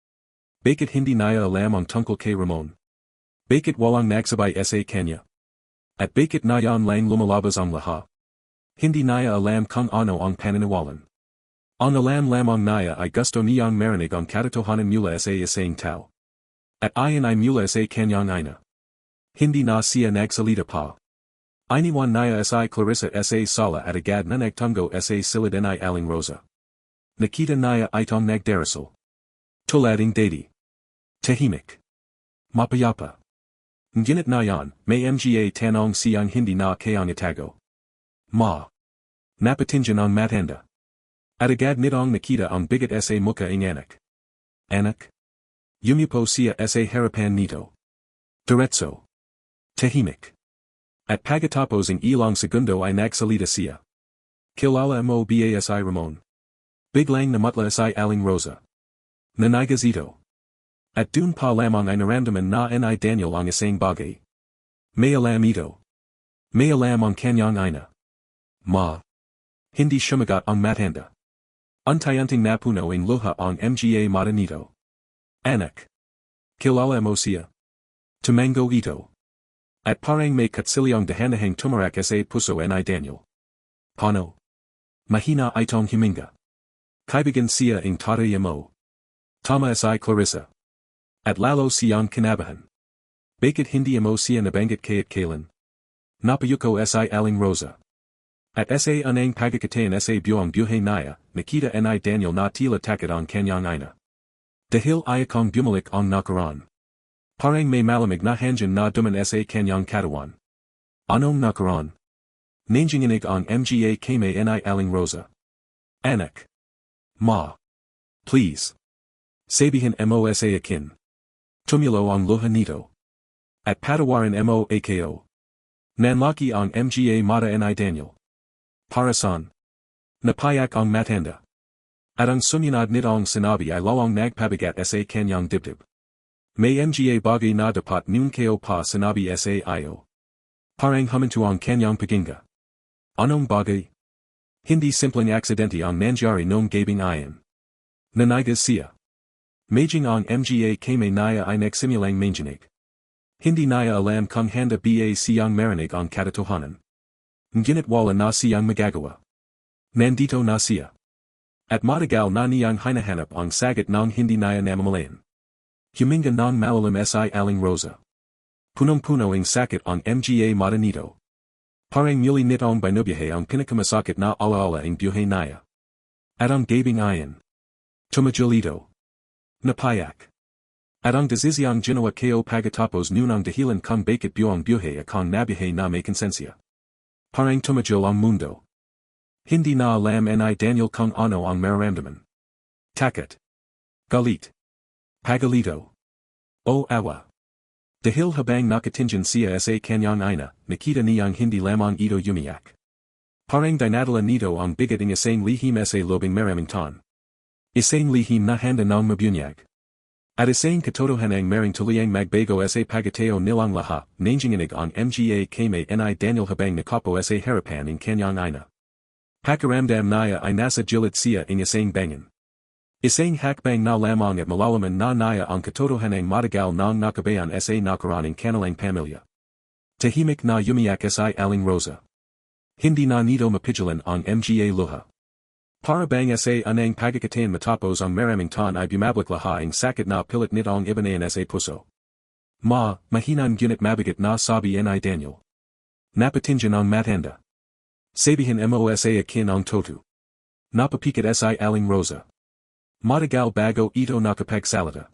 Bakit hindi niya alam ang tungkol kay Ramon? Bakit walang nagsabay sa kanya? At bakit nayan lang lumalabas ang lahat? Hindi niya alam kung ano ang paniniwalan. Ang alam lamang niya ay gusto niyang marinig ang katotohanan mula sa isang tao. At ayon ay mula sa kanyang ina. Hindi na siya nagsalita pa. Iniwan niya si Clarissa sa sala at agad na nagtungo sa silid ni Aling Rosa. Nakita niya itong nagdarasal. Tulading dati. Tahimik. Mapayapa. Ngunit nayan, may mga tanong siyang hindi na kayang itago. Napatingin ang matanda. At agad nitong nakita ang bigat sa mukha ng anak. Anak? Yumupo siya sa harapan nito. Diretso. Tahimik. At pagkatapos ng ilang segundo ay nagsalita siya. Kilala mo ba si Ramon? Biglang namutla si Aling Rosa. Nanigas ito. At dun pa lamang ay naramdaman na ni Daniel ang isang bagay. May alam ito. May alam ang kanyang ina. Hindi sumagot ang matanda. Unti-unting napuno ang luha ang mga mata nito. Anak. Kilala mo siya. Tumango ito. At parang may katsilyang dahanahang tumarak sa puso ni Daniel. Paano? Mahina itong huminga. Kaibigan siya ang tatay mo. Tama si Clarissa. At lalo siyang kinabahan. Bakit hindi mo siya nabanggit kaya't kailan? Napayuko si Aling Rosa. At sa unang pagkakataon sa buhay niya, nakita ni Daniel na tila takot ang kanyang ina. Dahil ayakong bumalik ang nakaraan. Parang may malamig na hangin na duman sa kanyang katawan. Anong nakaraan? Nanginginig ang mga kamay ni Aling Rosa. Anak. Please. Sabihin mo sa akin. Tumulo ang luha nito. At patawarin mo ako. Nanlaki ang mga mata ni Daniel. Para saan? Napayak ang matanda. At ang sumunod nitong sinabi ay lawang nagpabigat sa kanyang dibdib. May mga bagay na dapat nun kayo pa sinabi sa iyo. Parang huminto ang kanyang paginga. Anong bagay? Hindi simpleng aksidente ang nangyari noong gabing iyon. Nanigas siya. Maging ang mga kamay niya ay nagsimulang manginig. Hindi niya alam kung handa ba siyang marinig ang katotohanan. Ngunit wala na siyang magagawa. Nandito na siya. At matagal na niyang hinahanap ang sagot ng hindi niya namamalayan. Huminga ng malalim si Aling Rosa. Punong-puno ang sakit ang mga mata nito. Parang muli nitong binubuhay ang pinakamasakit na alaala ang buhay niya. At ang gabing iyon. Tumajulito. Napayak. At ang desisiyang ginawa kayo pagkatapos nunang dahilan kung bakit buong buhay akong nabuhay na may konsensya. Parang tumajul ang mundo. Hindi na alam ni Daniel kung ano ang mararamdaman. Takot. Galit. Pagalito. O awa. Dahil habang nakatingin siya sa kanyang ina, nakita niyang hindi lamang ito umiyak. Parang dinadala nito ang bigat ng isang lihim sa lobing maraming taon. Isang lihim na handa ng mabunyag. At isang katotohanang maring tuliyang magbago sa pagkatao nilang lahat, nanginginig ang mga kamay ni Daniel habang nakapo sa harapan ng kanyang ina. Pakiramdam niya ay nasa gilid siya ng isang bangan. Isang hakbang na lamang at malalaman na niya ang katotohanang matagal nang nakabayan sa nakaraan ng kanilang pamilya. Tahimik na umiyak si Aling Rosa. Hindi na nito mapigilan ang mga luha. Para bang sa unang pagkakataon matapos ang maraming taon ay bumabalik lahat ang sakit na pilit nitong ibanayan sa puso. Mahinang gunit mabigat na sabi ni Daniel. Napatingin ang matanda. Sabihin mo sa akin ang toto. Napapikat si Aling Rosa. Matagal bago ito nakapagsalita.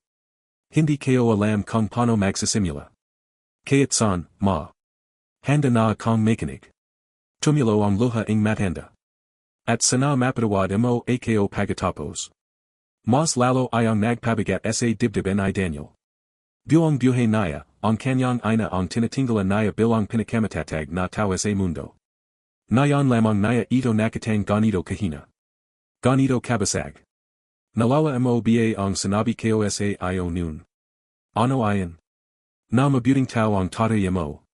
Hindi kayo alam kung paano magsisimula. Kaya't saan, handa na akong makinig. Tumulo ang luha ng matanda. At sana mapatawad mo ako pagkatapos. Mas lalo ay ang nagpabigat sa dibdib ni Daniel. Buong buhay niya, ang kanyang ina ang tinatinggalan niya bilang pinakamatatag na tao sa mundo. Nayon lamang niya ito nakatang ganito kahina. Ganito kabasag. Nalawa mo ba ang sinabi ko sa iyo noon? Ano ayan? Na mabuting tao ang tatay mo.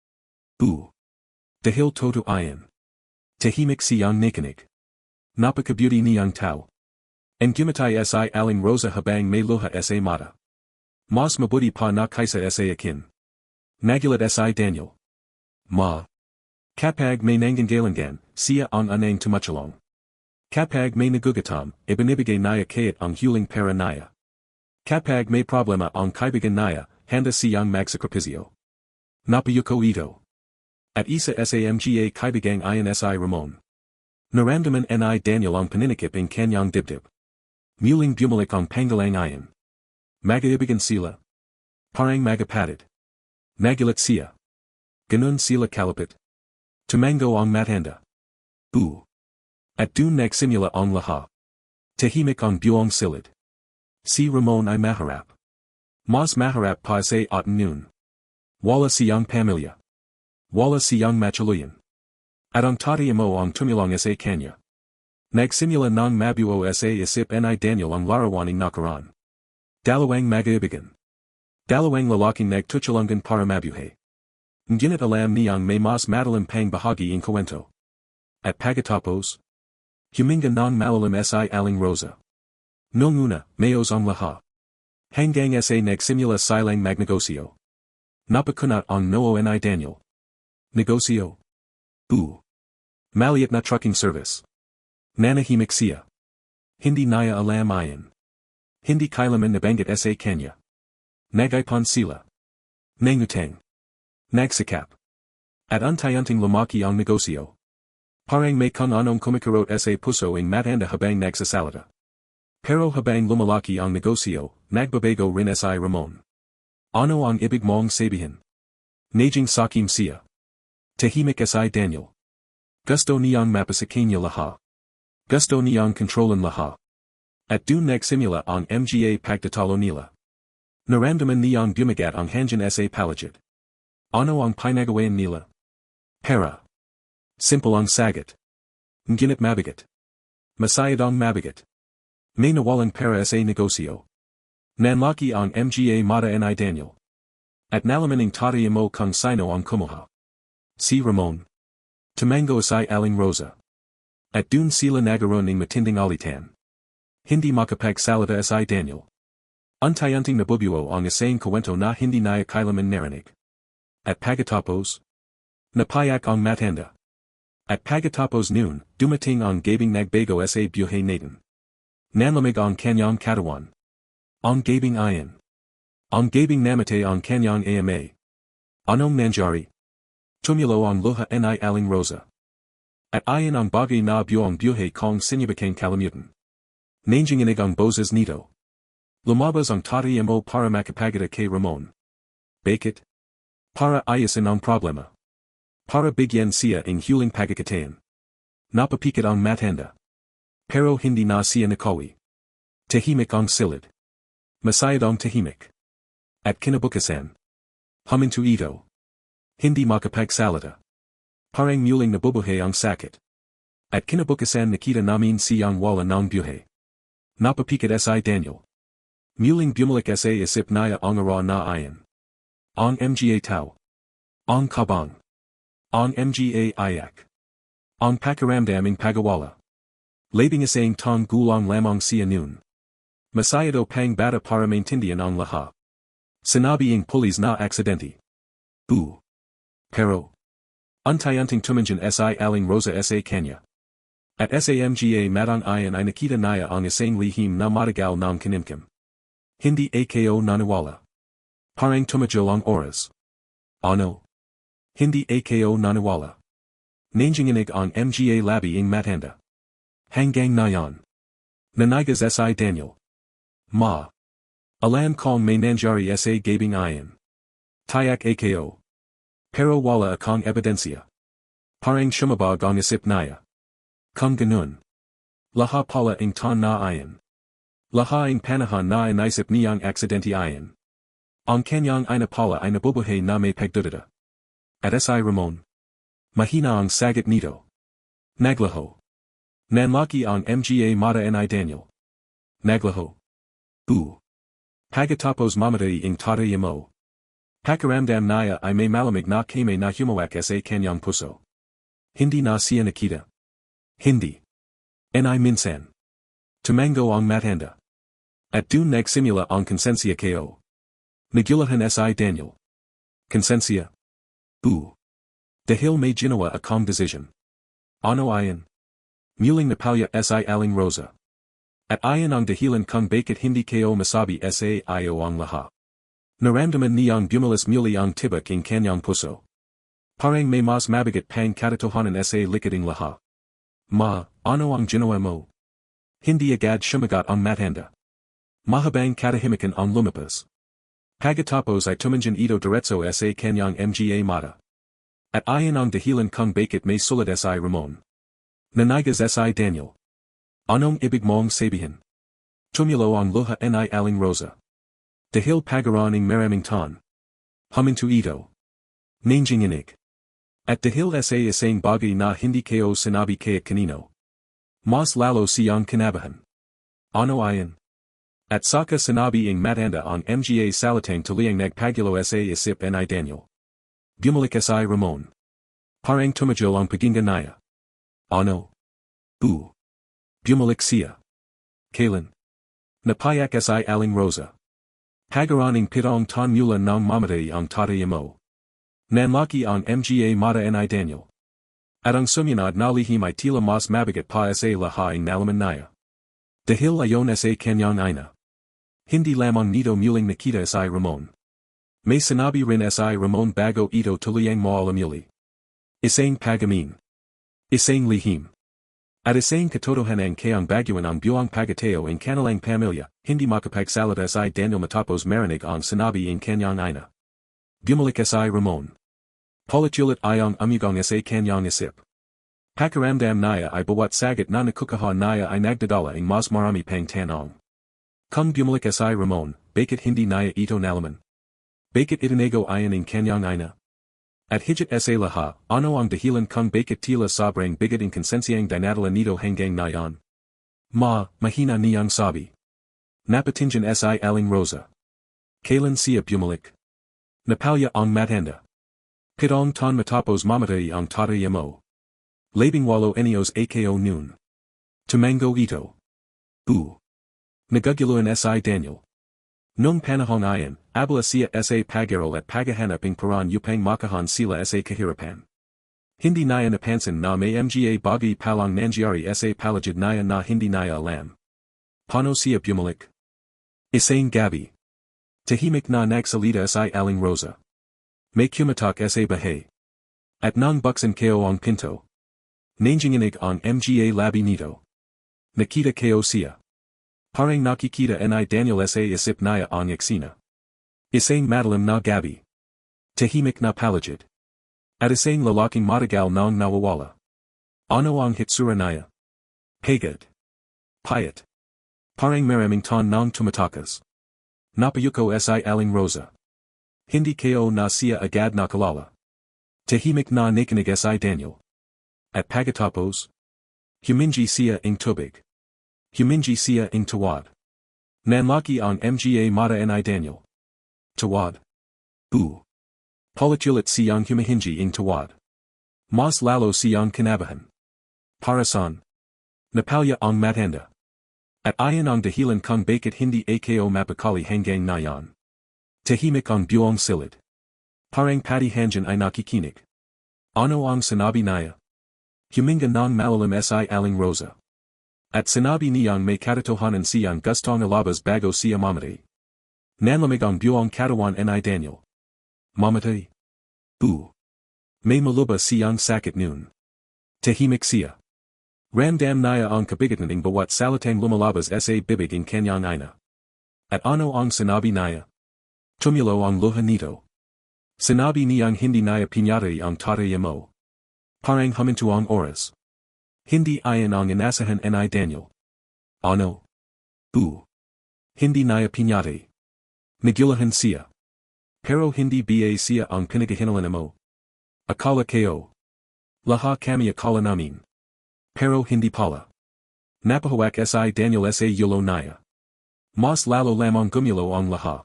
Dahil toto ayan. Tahimik siyang nakinig. Napakabuti niyang tao. And gimatay si aling Rosa habang may luha sa mata. Mas mabuti pa na kaysa sa akin. Nagulat si Daniel. Ma. Kapag may nanggagalangan, siya ang anang tumutulong. Kapag may nagugutom, ibinibigay niya kahit ang huling pera niya. Kapag may problema ang kaibigan niya, handa siyang magsakripisyo. Napayuko ito. At isa sa mga kaibigang iyan si Ramon. Naramdaman ni Daniel ang paninikip ng kanyang dibdib. Muling bumalik ang panggalang iyan. Magaibigan sila. Parang magapatid. Nagulat siya. Ganun sila kalapit. Tumango ang matanda. At dun nagsimula ang lahat. Tahimik ang buong silid. Si Ramon ay maharap. Mas maharap pa sa atin noon. Wala siyang pamilya. Wala siyang matuluyan. At ang tatay mo ang tumulong sa kanya. Nagsimula ng mabuo sa isip ni Daniel ang larawaning nakaraan. Dalawang magaibigan. Dalawang lalaking nagtutulungan para mabuhay. Ngunit alam niyang may mas madaling pang bahagi ng kwento. At pagkatapos, huminga ng malalim si aling Rosa. Noong una, mayos ang lahat. Hanggang sa nagsimula silang magnegosyo. Napakunat ang noo ni Daniel. Negosyo. Maliit na trucking service. Nanahimik siya. Hindi niya alam ayan. Hindi kailanman nabanggit sa kanya. Nagipon sila. Nangutang. Nagsikap. At unti-unting lumaki ang negosyo. Parang may kung anong kumikarot sa puso ang matanda habang nagsasalita. Pero habang lumalaki ang negosyo, nagbabago rin si Ramon. Ano ang ibig mong sabihin? Najing sakim siya. Tahimik si Daniel. Gusto niyang mapasakin niya lahat. Gusto niyang kontrolin lahat. At dun nagsimula ang mga pagtatalo nila. Naramdaman niyang bumigat ang hangin sa paligid. Ano ang pinagawain nila? Pera. Simple ang sagot. Ngunit mabigat. Masayad ang mabigat. May nawalang pera sa negosyo. Nanlaki ang mga mata ni Daniel. At nalaman ng tatay mo kung sino ang kumuha. Si Ramon. Tumango si aling Rosa. At dun sila nagaroon ng matinding alitan. Hindi makapagsalita si Daniel. Unti-unting nabubuo ang isang kwento na hindi niya kailanman narinig. At pagkatapos, napayak ang matanda. At pagkatapos noon, dumating ang gabing nagbago sa buhay natin. Nanlamig ang kanyang katawan. Ang gabing ayan. Ang gabing namatay ang kanyang ama. Anong nangyari? Tumulo ang luha ni aling Rosa. At ayan ang bagay na buong buhay kong sinibakang kalimutan. Nanginginig ang boses nito. Lumabas ang tatay mo para makapagita kay Ramon. Bakit? Para ayasin ang problema. Para bigyan siya ng huling pagkakataon. Napapikit ang matanda. Pero hindi na siya nakawi. Tahimik ang silid. Masayad ang tahimik. At kinabukasan. Huminto ito. Hindi makapagsalita. Parang muling nabubuhay ang sakit. At kinabukasan nakita namin siyang wala ng buhay. Napapikit si Daniel. Muling bumalik sa isip niya ang ara na ayan. Ang mga tao. Ang kabang. Ang mga ayak. Ang pakiramdaming pagawala. Labing isang tong gulang lamang siya noon. Masayado pang bata para maintindihan ang lahat. Sinabi ang pulis na aksidente. Pero. Unti-unting tumanjan si aling Rosa sa kanya. At sa mga matang ayan ay nakita niya ang isang lihim na matagal ng kinimkim. Hindi ako naniwala. Parang tumajol ang oras. Ano? Hindi ako naniwala. Nanginginig ang mga labi ng matanda. Hanggang nayon. Nanigas si Daniel. Ma. Alam kong may nangyari sa gabing ayan. Tiyak ako. Pero wala akong ebidensya. Parang shumabag ang isip niya. Kung ganun. Laha pala ang ton na ayan. Laha ang panahon na inaisip niyang aksidente ayan. Ang kanyang ina pala ay nabubuhay na may pagdudada. At si Ramon. Mahina ang sagot nito. Naglaho. Nanlaki ang mga mata ni Daniel. Naglaho. Pagatapos mamatay ing tatay mo. Pakaramdam naya I may malamig na kame na humawak sa kanyang puso. Hindi na siya nakita. Hindi. Ni minsan. Tumango ang matanda. At dun nagsimula ang konsensya ko. Nagulahan si Daniel. Konsensya. Dahil may ginawa akong decision. Ano ayan? Muling napalya si Aling Rosa. At ayan ang dahilan kung bakit hindi ko masabi sa iyo ang lahat. Naramdaman niyang bumalas muli ang tibak ing kanyang puso. Parang may mas mabigat pang katotohanan sa likading lahat. Ano ang ginawa mo? Hindi agad sumagot ang matanda. Mahabang katahimikan ang lumipas. Pagkatapos ay tumanjan ito diretso sa kanyang mga mata. At ayan ang dahilan kung bakit may sulat si Ramon. Nanigas si Daniel. Anong ibig mong sabihin? Tumulo ang luha ni Aling Rosa. Dahil pagaraning maraming tan. Huminto ito. Nanginginig. At dahil sa isang bagay na hindi ko sinabi kaya kanino. Mas lalo siyang kinabahan. Ano ayan? At saka sinabi ing matanda ang mga salatang tuliang nagpagulo sa isip ni Daniel. Bumalik si Ramon. Parang tumajol ang paginggan niya. Ano? Bumalik siya. Kailan? Napayak si Aling Rosa. Pagaraning pitong tan mula ng mamatay ang tatay mo. Nanlaki ang mga mata ni Daniel. At ang sumunod na lihim ay tila mas mabigat pa sa lahaing nalaman niya. Dahil ayon sa kanyang ina. Hindi lamang nito muling nakita si Ramon. May sinabi rin si Ramon bago ito tuluyang maalamuli. Isang pagamin. Isang lihim. At isang katotohanan kayang baguan ang buong pagateo in kanilang pamilya, hindi makapagsalita si Daniel matapos marinig ang sinabi in kanyang ina. Bumalik si Ramon. Paulit-ulit ayang umugang sa kanyang isip. Pakaramdam niya ay bawat sagat na nakukuha niya ay nagdadala ing mas marami pang tanong. Kung bumalik si Ramon, bakit hindi niya ito nalaman? Bakit itinago ayan ing kanyang ina? At higit sa lahat, ano ang dahilan kung bakit tila sobrang bigat ing konsensyang dinadala nito hanggang ngayon? Mahina niyang sabi. Napatingin si Aling Rosa. Kailan siya bumalik? Napalya ang matanda. Pitong tan matapos mamatay ang tatay mo. 18 anyos ako noon. Tumango ito. Naguguluhan si Daniel. Nung panahong ayan, abala siya sa pag-aral at paghahanap ng paraan upang makahan sila sa kahirapan. Hindi niya napansin na may mga bagay palang nangyari sa palagid niya na hindi niya alam. Paano siya bumalik? Isang gabi. Tahimik na nagsalita si Aling Rosa. May kumatok sa bahay. At nang buksan ko ang pinto. Nanginginig ang mga labi nito. Nakita ko siya. Parang nakikita ni Daniel sa isip niya ang eksena. Isang madalim na gabi. Tahimik na palagid. At isang lalaking matagal nang nawawala. Ano ang hitsura niya? Pagod. Payat. Parang maraming tan nang tumatakas. Napayuko si Aling Rosa. Hindi ko na siya agad nakalala. Tahimik na nakinig si Daniel. At pagkatapos, humingi siya ing tubig. Humingi siya ing tawad. Nanlaki ang mga mata ni Daniel. Tawad. Paulit-ulit siyang humihingi ing tawad. Mas lalo siyang kinabahan. Para saan? Napalya ang matanda. At ayan ang dahilan kung bakit hindi ako mapakali hanggang ngayon. Tahimik ang buong silid. Parang patihanjan ay nakikinig. Ano ang sinabi niya? Huminga ng malalim si Aling Rosa. At sinabi niyang may katotohanan siyang gustong lalabas bago siya mamatay. Nanlamig ang buong katawan ni Daniel. Mamatay? May malubas siyang sakit noon. Tahimik siya. Ramdam niya ang kabigatan ng bawat salitang lumalabas sa bibig ng kanyang ina. At ano ang sinabi niya? Tumulo ang luha nito. Sinabi niyang hindi niya pinyatay ang tatay mo. Parang huminto ang oras. Hindi ayan ang inaasahang ni Daniel. Ano? Hindi niya pinyatay. Nagulahan siya. Pero hindi ba siya ang pinaghihinala mo? Akala ko. Lahat kami akala namin. Pero hindi pala. Napahawak si Daniel sa yulo niya. Mas lalo lamang gumulo ang lahat.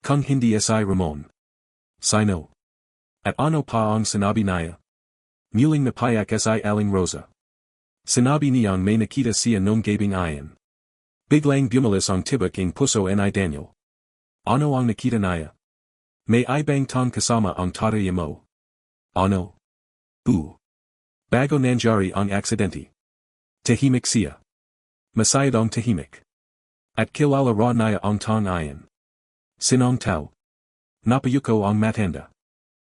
Kung hindi si Ramon. Sino. At ano pa ang sinabi niya? Muling napayak si Aling Rosa. Sinabi niyang may nakita siya nung gabing iyon. Biglang bumalis ang tibok ng puso ni Daniel. Ano ang nakita niya? May ibang tang kasama ang tatay mo. Ano? Bago nangyari ang aksidente. Tahimik siya. Masayad ang tahimik. At kilala ra niya ang tang iyon. Sinong tao. Napayuko ang matanda.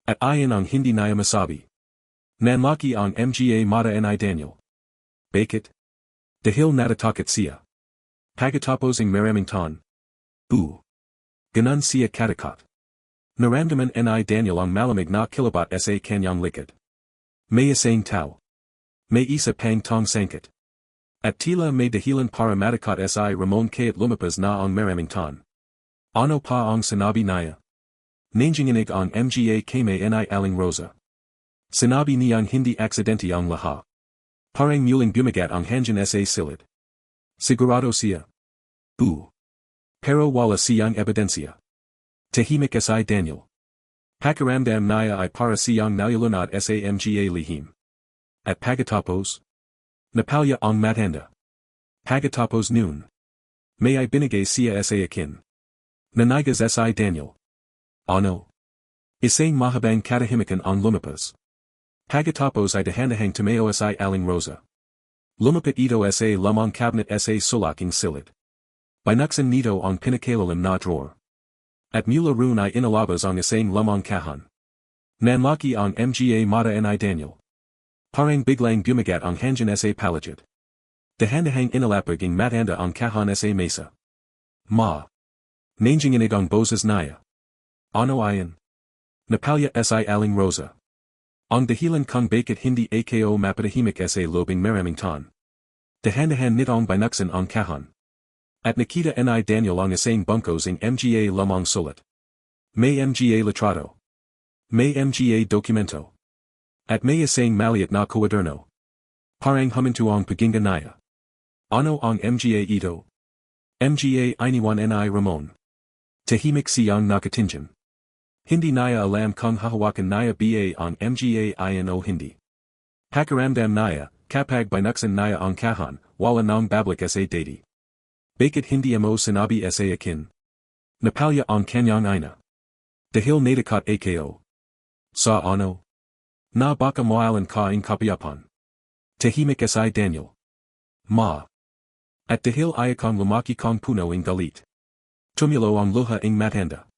At ayon ang hindi niya masabi. Nanlaki ang mga mata ni Daniel. Bakit? Dahil natatakot siya. Pagkatapos ang maraming taon. Ganon siya katakot. Naramdaman ni Daniel ang malamig na kilabot sa kanyang likod. May isang tao. May isa pang tong sangkot. At tila may dahilan para matakot si Ramon kaya't lumapas na ang maraming taon. Ano pa ang sinabi niya? Nanginginig ang mga kame ni Aling Rosa. Sinabi niyang hindi aksidente ang lahat. Parang muling bumagat ang hangin sa silid. Sigurado siya. Pero wala siyang ebidensya. Tahimik si Daniel. Pakiramdam niya ay para siyang nalulunod sa mga lihim. At pagkatapos? Napalya ang matanda. Pagkatapos noon. May ay binigay siya sa akin. Nanigas si Daniel. Ano? Isang mahabang katahimikan ang lumapas. Pagkatapos ay dahan-dahang tumayo si Aling Rosa. Lumapit ito sa lamang cabinet sa sulaking silid. Binuksan nito ang pinakailalim na drawer. At mula roon ay inalabas ang isang lamang kahon. Nanlaki ang mga mata ni Daniel. Parang biglang bumagat ang hangin sa paligid. Dahan-dahang inalapag ang matanda ang kahon sa mesa. Nanginginig ang boses niya. Ano ayon? Napalya si Aling Rosa. Ang dahilan kung bakit hindi ako mapatahimik sa lobing maraming taon. Dahan-dahan nitong binuksan ang kahon. At nakita ni Daniel ang isang bungkos ng mga lamang sulat. May mga litrato. May mga dokumento. At may isang maliit na kwaderno. Parang huminto ang paghinga niya. Ano ang mga ito? Mga iniwan ni Ramon. Tahimik siyang nakatingin. Hindi niya alam kung hahawakan niya ba ang mga iyon o hindi. Pakiramdam niya, kapag binuksan niya ang kahon, wala nang babalik sa dati. Bakit hindi mo sinabi sa akin? Napalya ang kanyang ina. Dahil natakot ako. Sa ano? Na baka mailan ka ang kapayapan. Tahimik si Daniel. At dahil ayakang lumaki kong puno ng galit. Tumulo ang luha ng matanda.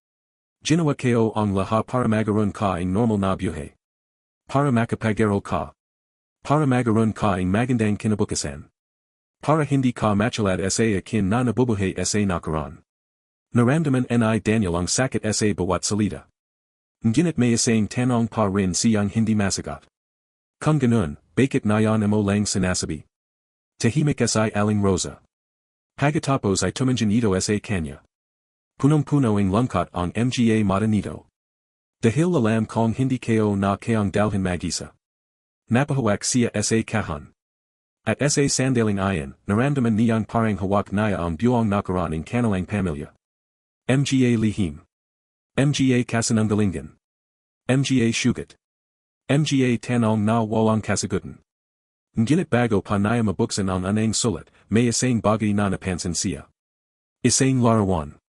Ginawa ko ang lahat para magaroon ka ng normal na buhay. Para makapag-aral ka. Para magaroon ka ng magandang kinabukasan. Para hindi ka matulad sa akin na nabubuhay sa nakaraan. Naramdaman ni Daniel ang sakit sa bawat salita. Ngunit may isang tanong pa rin siyang hindi masagot. Kung ganun, bakit nayon mo lang sinasabi? Tahimik si Aling Rosa. Pagkatapos ay tumingin ito sa kanya. Punong-puno ang lungkot ang mga mata nito. Dahil alam kong hindi ko na kayang dalhin mag-isa. Napahawak siya sa kahon. At sa sandaling iyon, naramdaman niyang parang hawak niya ang buong nakaraan ng kanilang pamilya. Mga lihim. Mga kasinungalingan. Mga sugat. Mga tanong na walang kasagutan. Ngunit bago pa niya mabuksan ang anang sulat, may isang bagay na napansin siya. Isang larawan.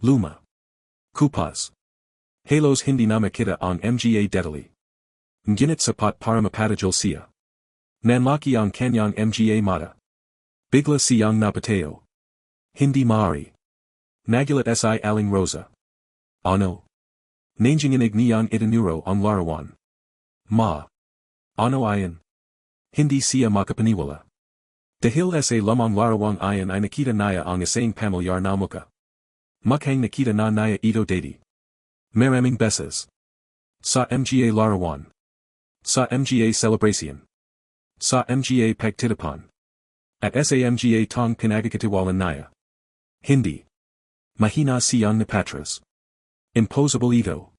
Luma. Kupas. Halos hindi na makita ang mga detalye. Ngunit sapat para mapatajol siya. Nanlaki ang kanyang mga mata. Bigla siyang napatayo. Hindi maaari. Nagulat si Aling Rosa. Ano? Nanginginig niyang itinuro ang larawan. Ano ayon? Hindi siya makapaniwala. Dahil sa lamang larawang ayon ay nakita niya ang isang pamilyar na muka. Mukhang nakita na niya ito dati. Maraming beses. Sa mga larawan. Sa mga celebration. Sa mga pagtitipon. At sa mga tong pinagkakatiwalan niya. Hindi. Mahina siyang napatras. Impossible ito.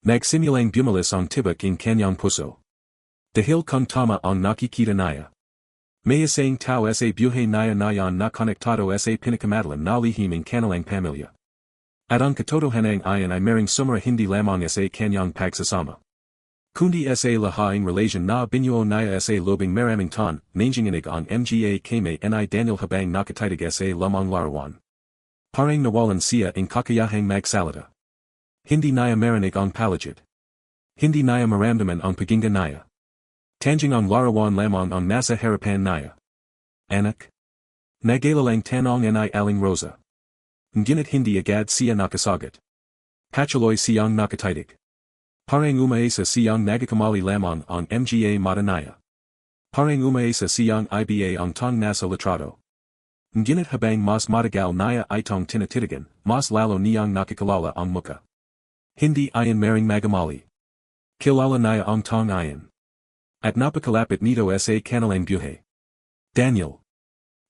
Nagsimulang bumalis ang tibok ng kanyang puso. Dahil kung tama ang nakikita niya. May asahang tao sa buhay naya nayan na konektado sa pinakamadali na lihim ng kanilang pamilya. At ang katotohanan ayan ay maring sumara hindi lamang sa kanyang pagsasama. Kundi sa lahaing relasyon na binuo naya sa lobing maraming tan, nanginginig ang mga kame ni Daniel Habang nakatitig sa lamang larawan. Parang nawalan siya ang kakayahang magsalita. Hindi naya marinig ang palagid. Hindi naya maramdaman ang paghinga naya. Tanjing ang larawan lamang ang nasa harapan naya. Anak? Nagalalang tanong ni Aling Rosa. Ngunit hindi agad siya nakasagot. Patuloy siyang nakatitig. Parang umaasa siyang nagakamali lamang ang mga mata naya. Parang umaasa siyang iba ang tong nasa litrato. Ngunit habang mas matagal naya itong tinatitigan, mas lalo niyang nakakalala ang muka. Hindi ayan maring magamali. Kilala naya ang tong ayan. At napakalapit nito sa kanilang buhay. Daniel.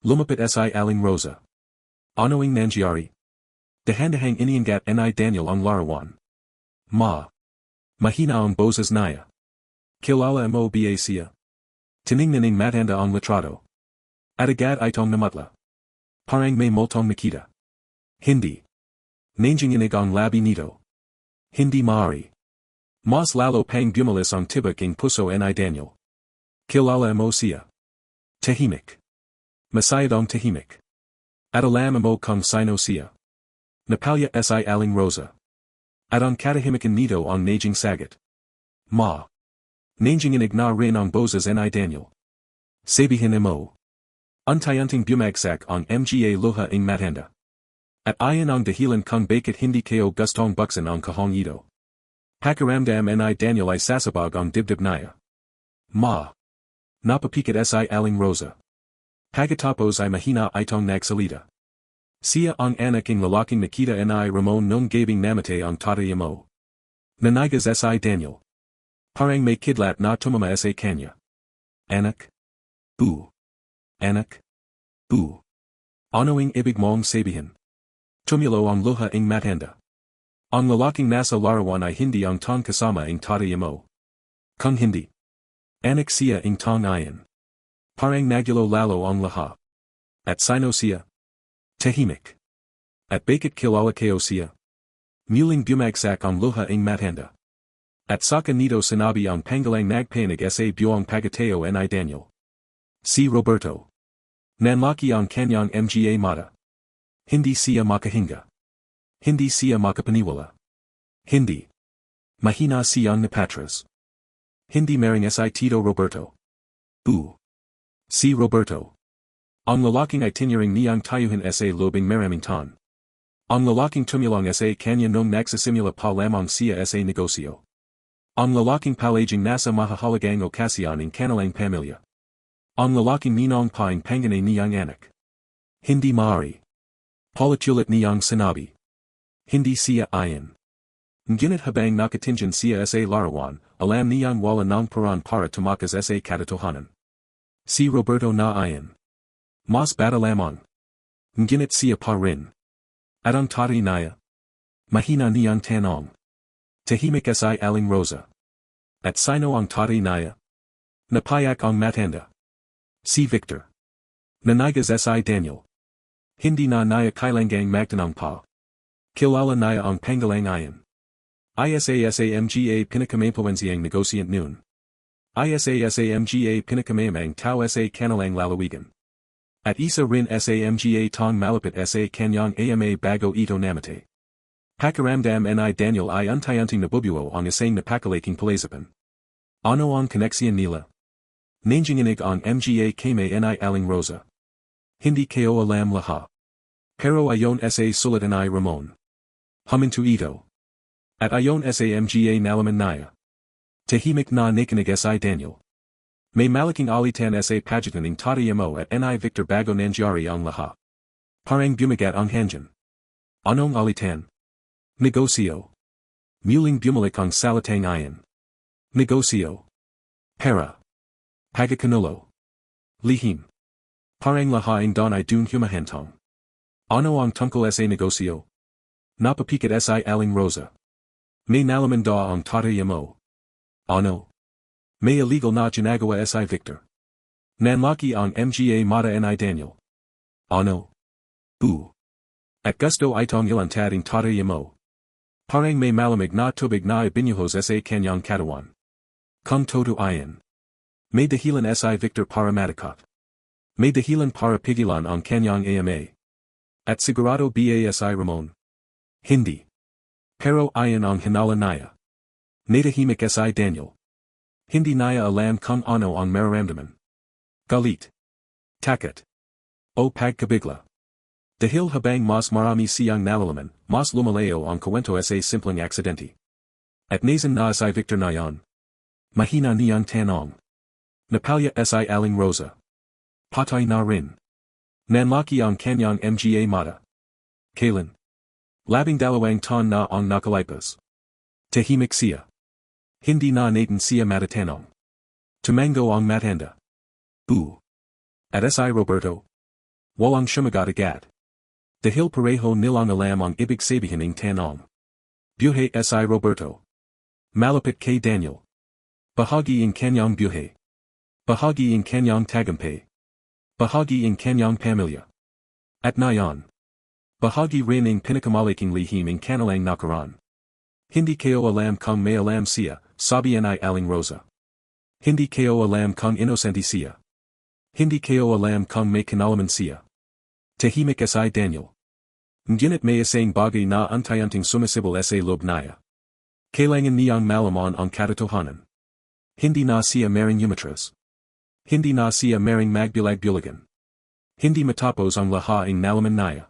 Lumapit sa Aling Rosa. Anoing nangyari? Dahan-dahang iniingat ni Daniel ang larawan. Mahina ang boses naya. Kilala mo ba siya? Tiningnan ng matanda ang litrato. At agad itong namutla. Parang may multong nakita. Hindi. Nanginginig ang labi nito. Hindi maaari. Mas lalo pang bumalis ang tibak ng puso ni Daniel. Kilala mo siya. Tahimik. Masayad ang tahimik. At alam mo kung sino siya. Napalya si Aling Rosa. At ang katahimikan nito ang naging sagot. Nanginginig na rin ang boses ni Daniel. Sabihin mo. Unti-unting bumagsak ang mga luha ng matanda. At ayan ang dahilan kung bakit hindi kayo gustong buksan ang kahong ito. Pakiramdam ni Daniel ay sasabog ang dibdib naya. Napapikit si Aling Rosa. Pagkatapos ay mahina itong nagsalita. Siya ang anak ng lalaking nakita ni Ramon nung gabing namatay ang tatay mo. Nanigas si Daniel. Parang may kidlat na tumama sa kanya. Anak? Anak? Ano'ing ibig mong sabihin? Tumulo ang luha ng matanda. Ang lalaking nasa larawan ay hindi ang tong kasama ang tatay mo. Kung hindi. Anak siya ang tong ayan. Parang nagulo lalo ang lahat. At sino siya? Tahimik. At bakit kilala kayo siya? Muling bumagsak ang luha ng matanda. At saka nito sinabi ang pangalang nagpanig sa buong pagateo ni Daniel. Si Roberto. Nanlaki ang kanyang mga mata. Hindi siya makahinga. Hindi siya makapaniwala. Hindi. Mahina siyang napatras. Hindi maring si Tito Roberto. Si Roberto. Ang lalaking itinuring niyang tayuhin sa lobing maraming tan. Ang lalaking tumulong sa kanya nung nagsisimula pa lamang siya sa negosyo. Ang lalaking palaging nasa mahahalagang okasyon ng kanilang pamilya. Ang lalaking ninong paing panganay niyang anak. Hindi maaari. Paulit-ulit niyang sinabi. Hindi siya ayan. Ngunit habang nakatingin siya sa larawan, alam niyang wala ng paraan para tumakas sa katotohanan. Si Roberto na ayan. Mas bata lamang. Ngunit siya pa rin. At ang tatay naya. Mahina niyang tanong. Tahimik si Aling Rosa. At sino ang tatay naya? Napayak ang matanda. Si Victor. Nanigas si Daniel. Hindi na naya kailangang magtanong pa. Kilala naya ang pangalang ayan. Isasamga pinakamainfluensyang negosyant noon. Isasamga pinakamamang tao sa kanilang lalawigan. At isa rin samga tong malapit sa kanyang ama bago ito namatay. Pakiramdam ni Daniel ay unti-unting nabubuo ang isang napakalaking palaisipan. Ano ang koneksyon nila? Nanginginig ang mga kame ni Aling Rosa. Hindi kayo alam lahat. Pero ayon sa sulat ni Ramon. Huminto ito. At ayon sa mga nalaman naya. Tahimik na nakinig si Daniel. May malaking alitan sa pagitan ng tatay mo at ni Victor bago nangyari ang lahat. Parang bumagat ang hangin. Anong alitan? Negosyo. Muling bumalik ang salitang ayan. Negosyo. Pera. Pagkakanulo. Lihim. Parang lahain don ay dun humahantong. Ano ang tungkol sa negosyo? Napapikit si Aling Rosa. May nalaman da ang tatay mo. Ano? May illegal na ginagawa si Victor. Nanlaki ang mga mata ni Daniel. Ano? At gusto itong ilantad ng tata mo. Parang may malamig na tubig na ibinuhos sa kanyang katawan. Kung totoo may dahilan Victor para matakot. May dahilan para pigilan ang kanyang ama. At sigurado ba Ramon? Hindi. Pero ayon ang hinala niya. Natahimik Daniel. Hindi niya alam kung ano ang mararamdaman. Galit. Takot. O pagkabigla. Dahil habang mas marami siyang nalalaman, mas lumalayo ang kwento sa simpleng aksidente. At nasan na Victor nayon? Mahina niyang tanong. Napalya aling Rosa. Patay na rin. Nanlaki ang kanyang mga mata. Kailan? 12 taon na ang nakalipas. Tahimik siya. Hindi na natin siya matatanong. Tumango ang matanda. At Roberto? Walang sumagot agad. Dahil pareho nilang alam ang ibig sabihin ng tanong. Buhay Roberto. Malapit kay Daniel. Bahagi in kanyang buhay. Bahagi in kanyang tagumpay. Bahagi in kanyang pamilya. At ngayon. Bahagi rin ng pinakamalaking lihim ng kanilang nakaraan. Hindi kayo alam kung may alam siya, sabi ni aling Rosa. Hindi kayo alam kung inosente siya. Hindi kayo alam kung may kinalaman siya. Tahimik Daniel. Ngunit may isang bagay na unti-unting sumisibol sa loob niya. Kailangan niyang malaman ang katotohanan. Hindi na siya maring umatras. Hindi na siya maring magbulag-bulagan. Hindi matapos ang lahat ng nalaman niya.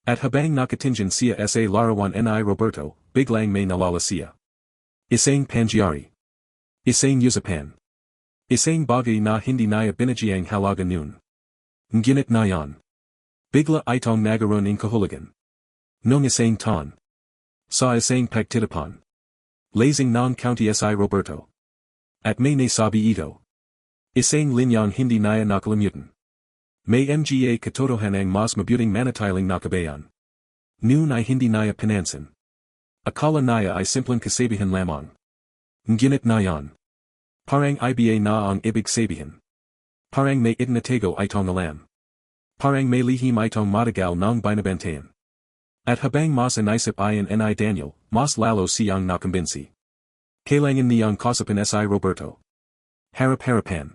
At habang nakatingin siya sa larawan ni Roberto, biglang may nalala siya. Isang pangyayari. Isang usapan. Isang bagay na hindi niya binagyang halaga noon. Ngunit ngayon. Bigla itong nagaroon ng kahulugan. Nung isang taon. Sa isang pagtitipon. Lazing ng county Roberto. At may nasabi ito. Isang linyang hindi niya nakalimutan. May mga katotohanang mas mabuting manatiling nakabayan. Noon ay hindi niya pinansin. Akala niya ay simpleng kasabihan lamang. Ngunit ngayon. Parang iba na ang ibig sabihin. Parang may itinatago itong alam. Parang may lihim itong matagal ng binabantayan. At habang mas inaisip ayon ni Daniel, mas lalo siyang nakumbinsi. Kailangan niyang kausapin Roberto. Harap-harapan.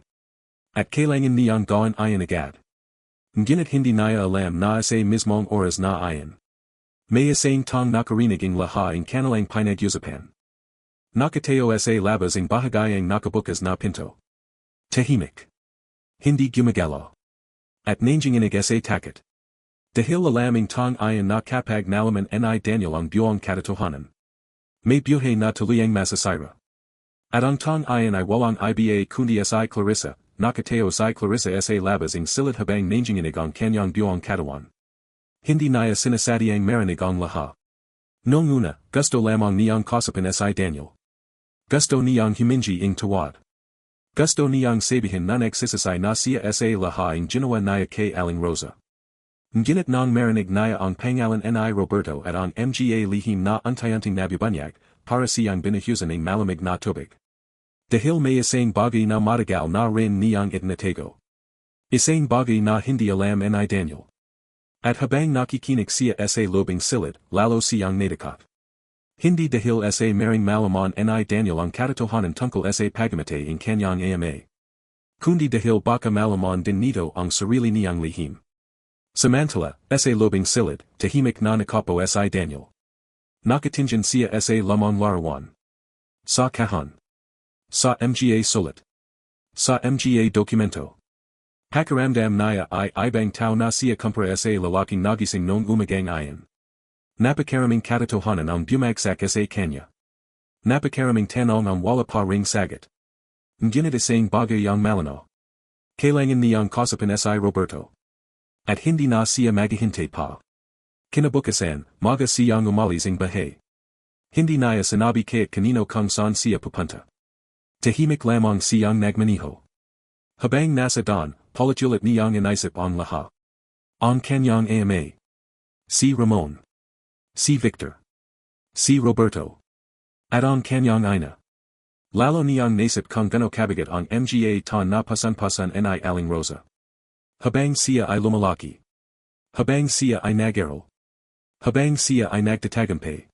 At kailangan niyang gawin ayon agad. Ngunit hindi niya alam na sa mismong oras na ayon. May isang tang nakarinig ang lahat ng kanilang pinag-usapan. Nakatayo sa labas ang bahagayang nakabukas na pinto. Tahimik. Hindi gumagalaw. At nanginginig sa takot. Dahil alaming tang ayon na kapag nalaman ni Daniel ang buong katotohanan. May buhay na tuluyang masasira. At ang tang ayon ay walang iba kundi Clarissa, nakatayo Clarissa sa labas ang silid habang nanginginig ang kanyang buong katawan. Hindi niya sinasadyang marinig ang lahat. Noong una, gusto lamang niyang kausapin Daniel. Gusto niyang humingi ang tawad. Gusto niyang sabihin na nagsisasay na siya sa lahat ang ginawa niya kay aling Rosa. Ngunit nang marinig niya ang pangalan ni Roberto at ang mga lihim na unti-unting nabubunyag, para siyang binuhusan ng malamig na tubig. Dahil may isang bagay na matagal na rin niyang itinatago. Isang bagay na hindi alam ni Daniel. At habang nakikinig siya sa lobing silid, lalo siyang natakot. Hindi dahil sa maring malaman ni Daniel ang katotohanan tungkol sa pagkamatay ng kanyang ama. Kundi dahil baka malaman din nito ang sarili niyang lihim. Samantala, sa lobing silid, tahimik na nakapo Daniel. Nakatingin siya sa lamang larawan. Sa kahon. Sa mga sulat. Sa mga dokumento. Pakiramdam niya ay ibang tao na siya kumpara sa lalaking nagising noong umagang ayon. Napakaraming katotohanan ang bumagsak sa kanya. Napakaraming tanong ang wala pa ring sagot. Ngunit isang bagay ang malinaw. Kailangan niyang kausapin Roberto. At hindi na siya maghihintay pa. Kinabukasan, maga siyang umalis ng bahay. Hindi niya sinabi kahit kanino kung saan siya pupunta. Tahimik lamang siyang nagmaniho. Habang nasa daan, paulit-ulit niyang inaisip ang lahat. Ang kanyang ama. Si Ramon. Si Victor. Si Roberto. At ang kanyang ina. Lalo niyang nasip kung gano kabigat ang mga ta na pasan-pasan ni aling Rosa. Habang siya ay lumalaki. Habang siya ay nag-aral. Habang siya ay nagtatagumpay.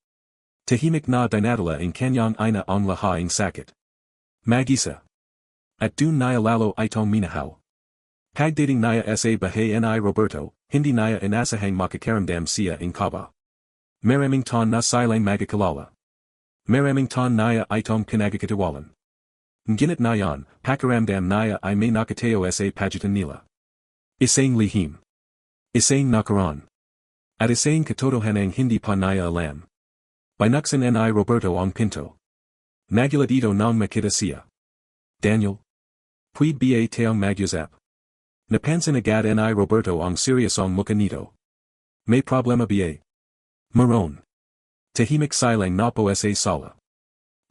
Tahimik na dinadala ang kanyang ina ang lahaing sakit. Mag-isa. At dun niya lalo itong minahaw. Pagdating niya sa bahay ni Roberto, hindi niya inaasahang makakaramdam siya ang kaba. Maraming ton na silang magkakilala. Maraming ton niya itong pinagkakatiwalan. Ngunit na yan, pakiramdam niya ay may nakatayo sa pagitan nila. Isang lihim. Isang nakaraan. At isang katotohanang hindi pa niya alam. Binuksan ni Roberto ang pinto. Nagulat ito nang makita siya. Daniel? Puwede ba tayong mag-usap? Napansin agad ni Roberto ang seryosong mukha nito. May problema ba? Maron. Tahimik silang napo sa sala.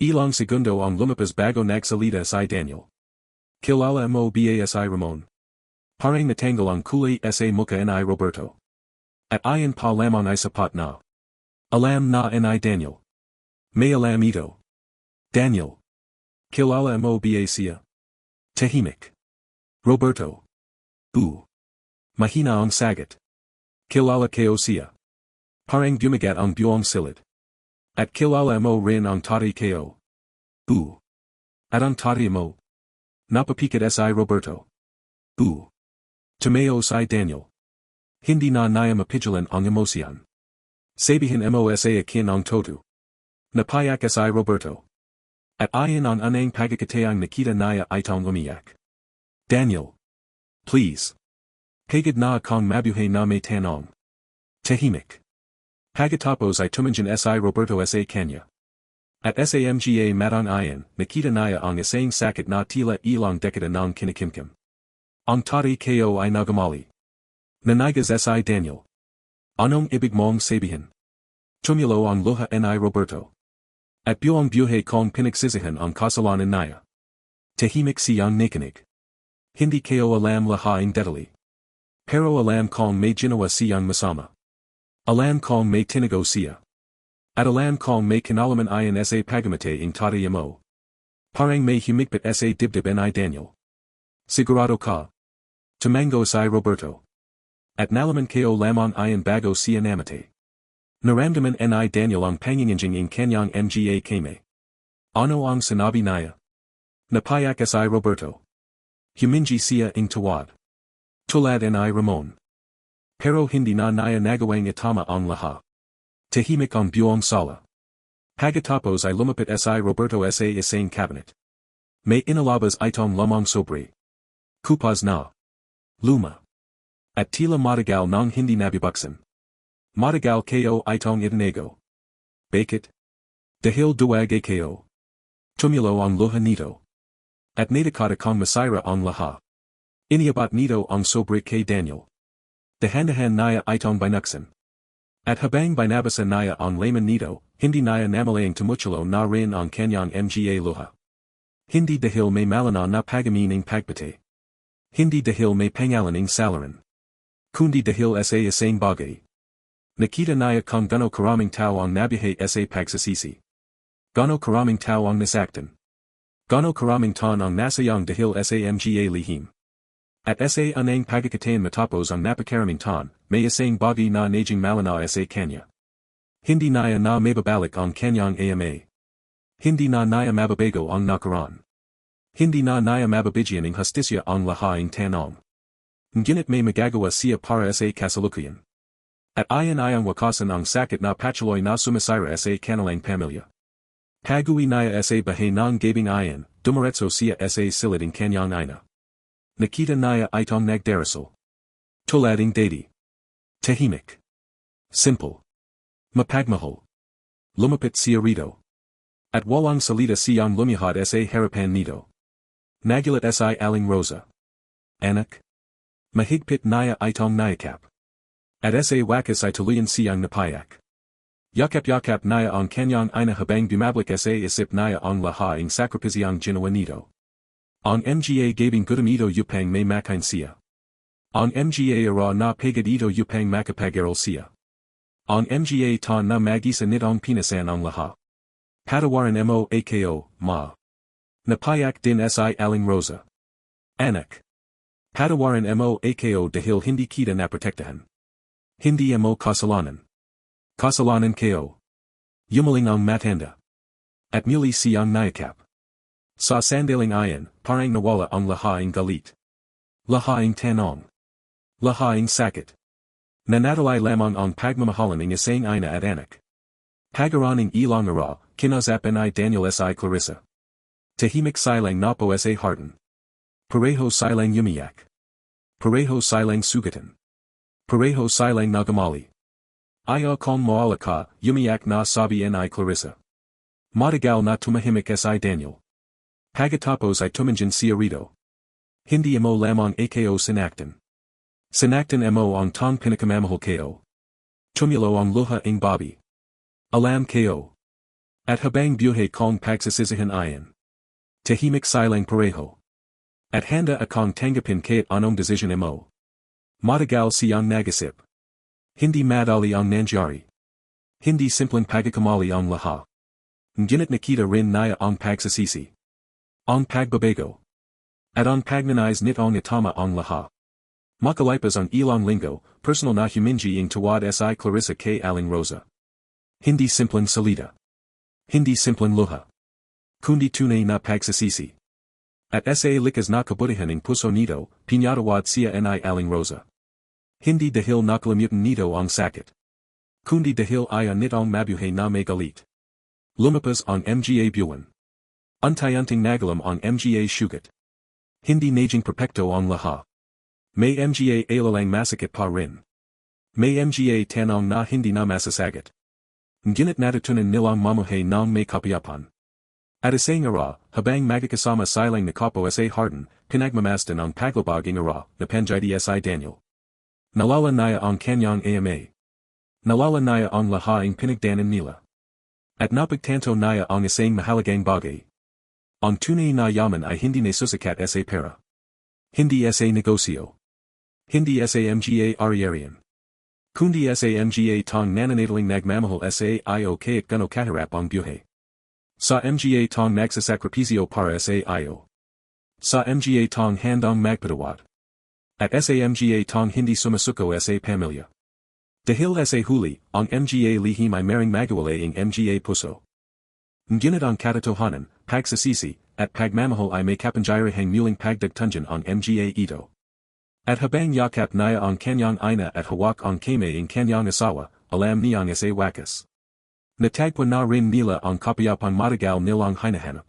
Ilang segundo ang lumipas bago nagsalita si Daniel. Kilala mo ba si Ramon? Parang natanggal ang kulay sa mukha ni Roberto. At ayon pa lamang ay sapat na. Alam na ni Daniel. May alam ito. Daniel. Kilala mo ba siya? Tahimik. Roberto. Mahina ang sagat. Kilala ko siya. Parang gumagat ang buong silid. At kilala mo rin ang tati ko. At ang tati mo. Napapikat si Roberto. Tumayo si Daniel. Hindi na niya mapigilan ang emosyon. Sabihin mo sa akin ang toto. Napayak si Roberto. At ayon ang anang pagkakatayang nakita niya itong umiyak. Daniel. Please. Pagod na akong mabuhay na may tanong. Tahimik. Pagkatapos ay tumanjan si Roberto sa kanya. At sa mga matang ayon, nakita niya ang isang sakit na tila ilang dekada ng kinikimkim. Ang tati ko ay nagamali. Nanigas si Daniel. Anong ibig mong sabihin? Tumulo ang luha ni Roberto. At buong buhay kong pinagsisihan ang kasalanan niya. Tahimik siyang nakinig. Hindi ko alam lahaing detalye. Pero alam kong may ginawa siyang masama. Alam kong may tinago siya. At alam kong may kinalaman ayon sa pagamatay ang tati mo. Parang may humigpit sa dibdib ni Daniel. Sigurado ka? Tumango si Roberto. At nalaman ko lamang ayon bago siya namatay. Naramdaman ni Daniel ang panginginjing ang kanyang mga kame. Ano ang sinabi niya? Napayak si Roberto. Humingi siya ang tawad. Tulad ni Ramon. Pero hindi na niya nagawang itama ang lahat. Tahimik ang buong sala. Pagkatapos ay lumapit si Roberto sa isang cabinet. May inalabas itong lamang sobre. Kupas na. Luma. At tila matagal nang hindi nabibuksan. Matagal ko itong itinago. Bakit? Dahil duwag ko. Tumulo ang luha nito. At natakata kong masira ang lahat. Iniabat nito ang sobre kay Daniel. Dahan-dahan niya itong binuksan. At habang binabasa niya ang laman nito, hindi niya namalayang tumutulo na rin ang kanyang mga luha. Hindi dahil may malana na pagamin ng pagpate. Hindi dahil may pangalan ng salarin. Kundi dahil sa isang bagay. Nakita niya kung gano karaming tao ang nabuhay sa pagsasisi. Gano karaming tao ang nasaktan. Gano karaming ton ang nasayang dahil sa mga lihim. At sa anang pagkakataon matapos ang napakaraming ton, may isang bagay na naging malanaw sa kanya. Hindi niya na mababalik ang kanyang ama. Hindi na niya mababago ang nakaraan. Hindi na niya mababigyan ng hustisya ang lahaing tanong. Ngunit may magagawa siya para sa kasalukuyan. At ayon ang wakasan ang sakit na patuloy na sumasira sa kanilang pamilya. Pag-uwi niya sa bahay ng gabing ayon, dumiretso siya sa silid ng kanyang ina. Nakita niya itong nagdarasal. Tulading dati. Tahimik. Simple. Mapagmahal. Lumapit siya rito. At walang salita siyang lumihad sa harapan nito. Nagulat si Aling Rosa. Anak. Mahigpit niya itong nayakap. At sa wakas ay tuluyan siyang napayak. Yakap-yakap niya ang kanyang ina habang bumabalik sa isip niya ang lahaing sakripisyang ginawa nito. Ang mga gabing gutom ito upang may makain siya. Ang mga ara na pagod ito upang makapag-aral siya. Ang mga ta na mag-isa nitong pinasan ang lahat. Patawaran mo ako, ma. Napayak din si Aling Rosa. Anak. Patawaran mo ako dahil hindi kita naprotektahan. Hindi mo kasalanan. Kasalanan ko. Yumaling ang matanda. At muli siyang nayakap. Sa sandaling ayan, parang nawala ang lahaing galit. Lahaing tanong. Lahaing sakit. Nanatili lamang ang pagmamahalan ng isang ina at anak. Pagaraning ilang ara, kinazap ni Daniel si Clarissa. Tahimik silang napo sa harden. Pareho silang umiyak. Pareho silang sugatan. Pareho silang nagamali. Ayaw kong maalaka, umiyak na sabi ni Clarissa. Matagal na tumahimik si Daniel. Pagkatapos ay tumanjan siya rito. Hindi mo lamang ako sinaktan. Sinaktan mo ang tong pinakamamahal ko. Tumulo ang luha ng babi. Alam ko. At habang buhay kong pagsasisihan ayan. Tahimik silang pareho. At handa akong tanggapin kahit anong desisyon mo. Matagal siyang nagisip. Hindi madali ang nangyari. Hindi simpleng pagkakamali ang lahat. Ngunit nakita rin niya ang pagsasisi. Ang pagbabago. At ang pagnanais nitong itama ang lahat. Makalipas ang ilang linggo, personal na humingi ang tawad si Clarissa kay Aling Rosa. Hindi simpleng salita. Hindi simpleng luha. Kundi tunay na pagsasisi. At sa likas na kabutihan ng puso nito, pinatawad siya ni Aling Rosa. Hindi dahil nakalimutan nito ang sakit. Kundi dahil ayaw nitong mabuhay na may galit. Lumapas ang mga buwan. Unti-unting nagalam ang mga sugat. Hindi naging perpekto ang lahat. May mga alalang masakit pa rin. May mga tanong na hindi na masasagot. Ngunit natutunan nilang mamuhay ng may kapayapan. At isang ara, habang magkakasama silang nakapo sa harden, pinagmamasdan ang paglabaging ara, napanjidi si Daniel. Nalala niya ang kanyang ama. Nalala niya ang lahaing pinagdanan nila. At napagtanto niya ang isang mahalagang bagay. Ang tunay na yaman ay hindi nasusukat sa pera. Hindi sa negosyo. Hindi sa mga ari-arian. Kundi sa mga tong nananatiling nagmamahal sa iyo kaya't gano kaharap ang buhay. Sa mga tong nagsasakripisyo para sa iyo. Sa mga tong handang magpatawad. At sa mga tong hindi sumasuko sa pamilya. Dahil sa huli, ang mga lihim ay maring magawala ang mga puso. Ngunit ang katotohanan, pagsasisi, at pagmamahal ay may kapangyarihang muling pagdagtunjan ang mga ito. At habang yakap niya ang kanyang ina at hawak ang kamay ng kanyang asawa, alam niyang sa wakas. Natagpuan na rin nila ang kapayapang matagal nilang hinahanap.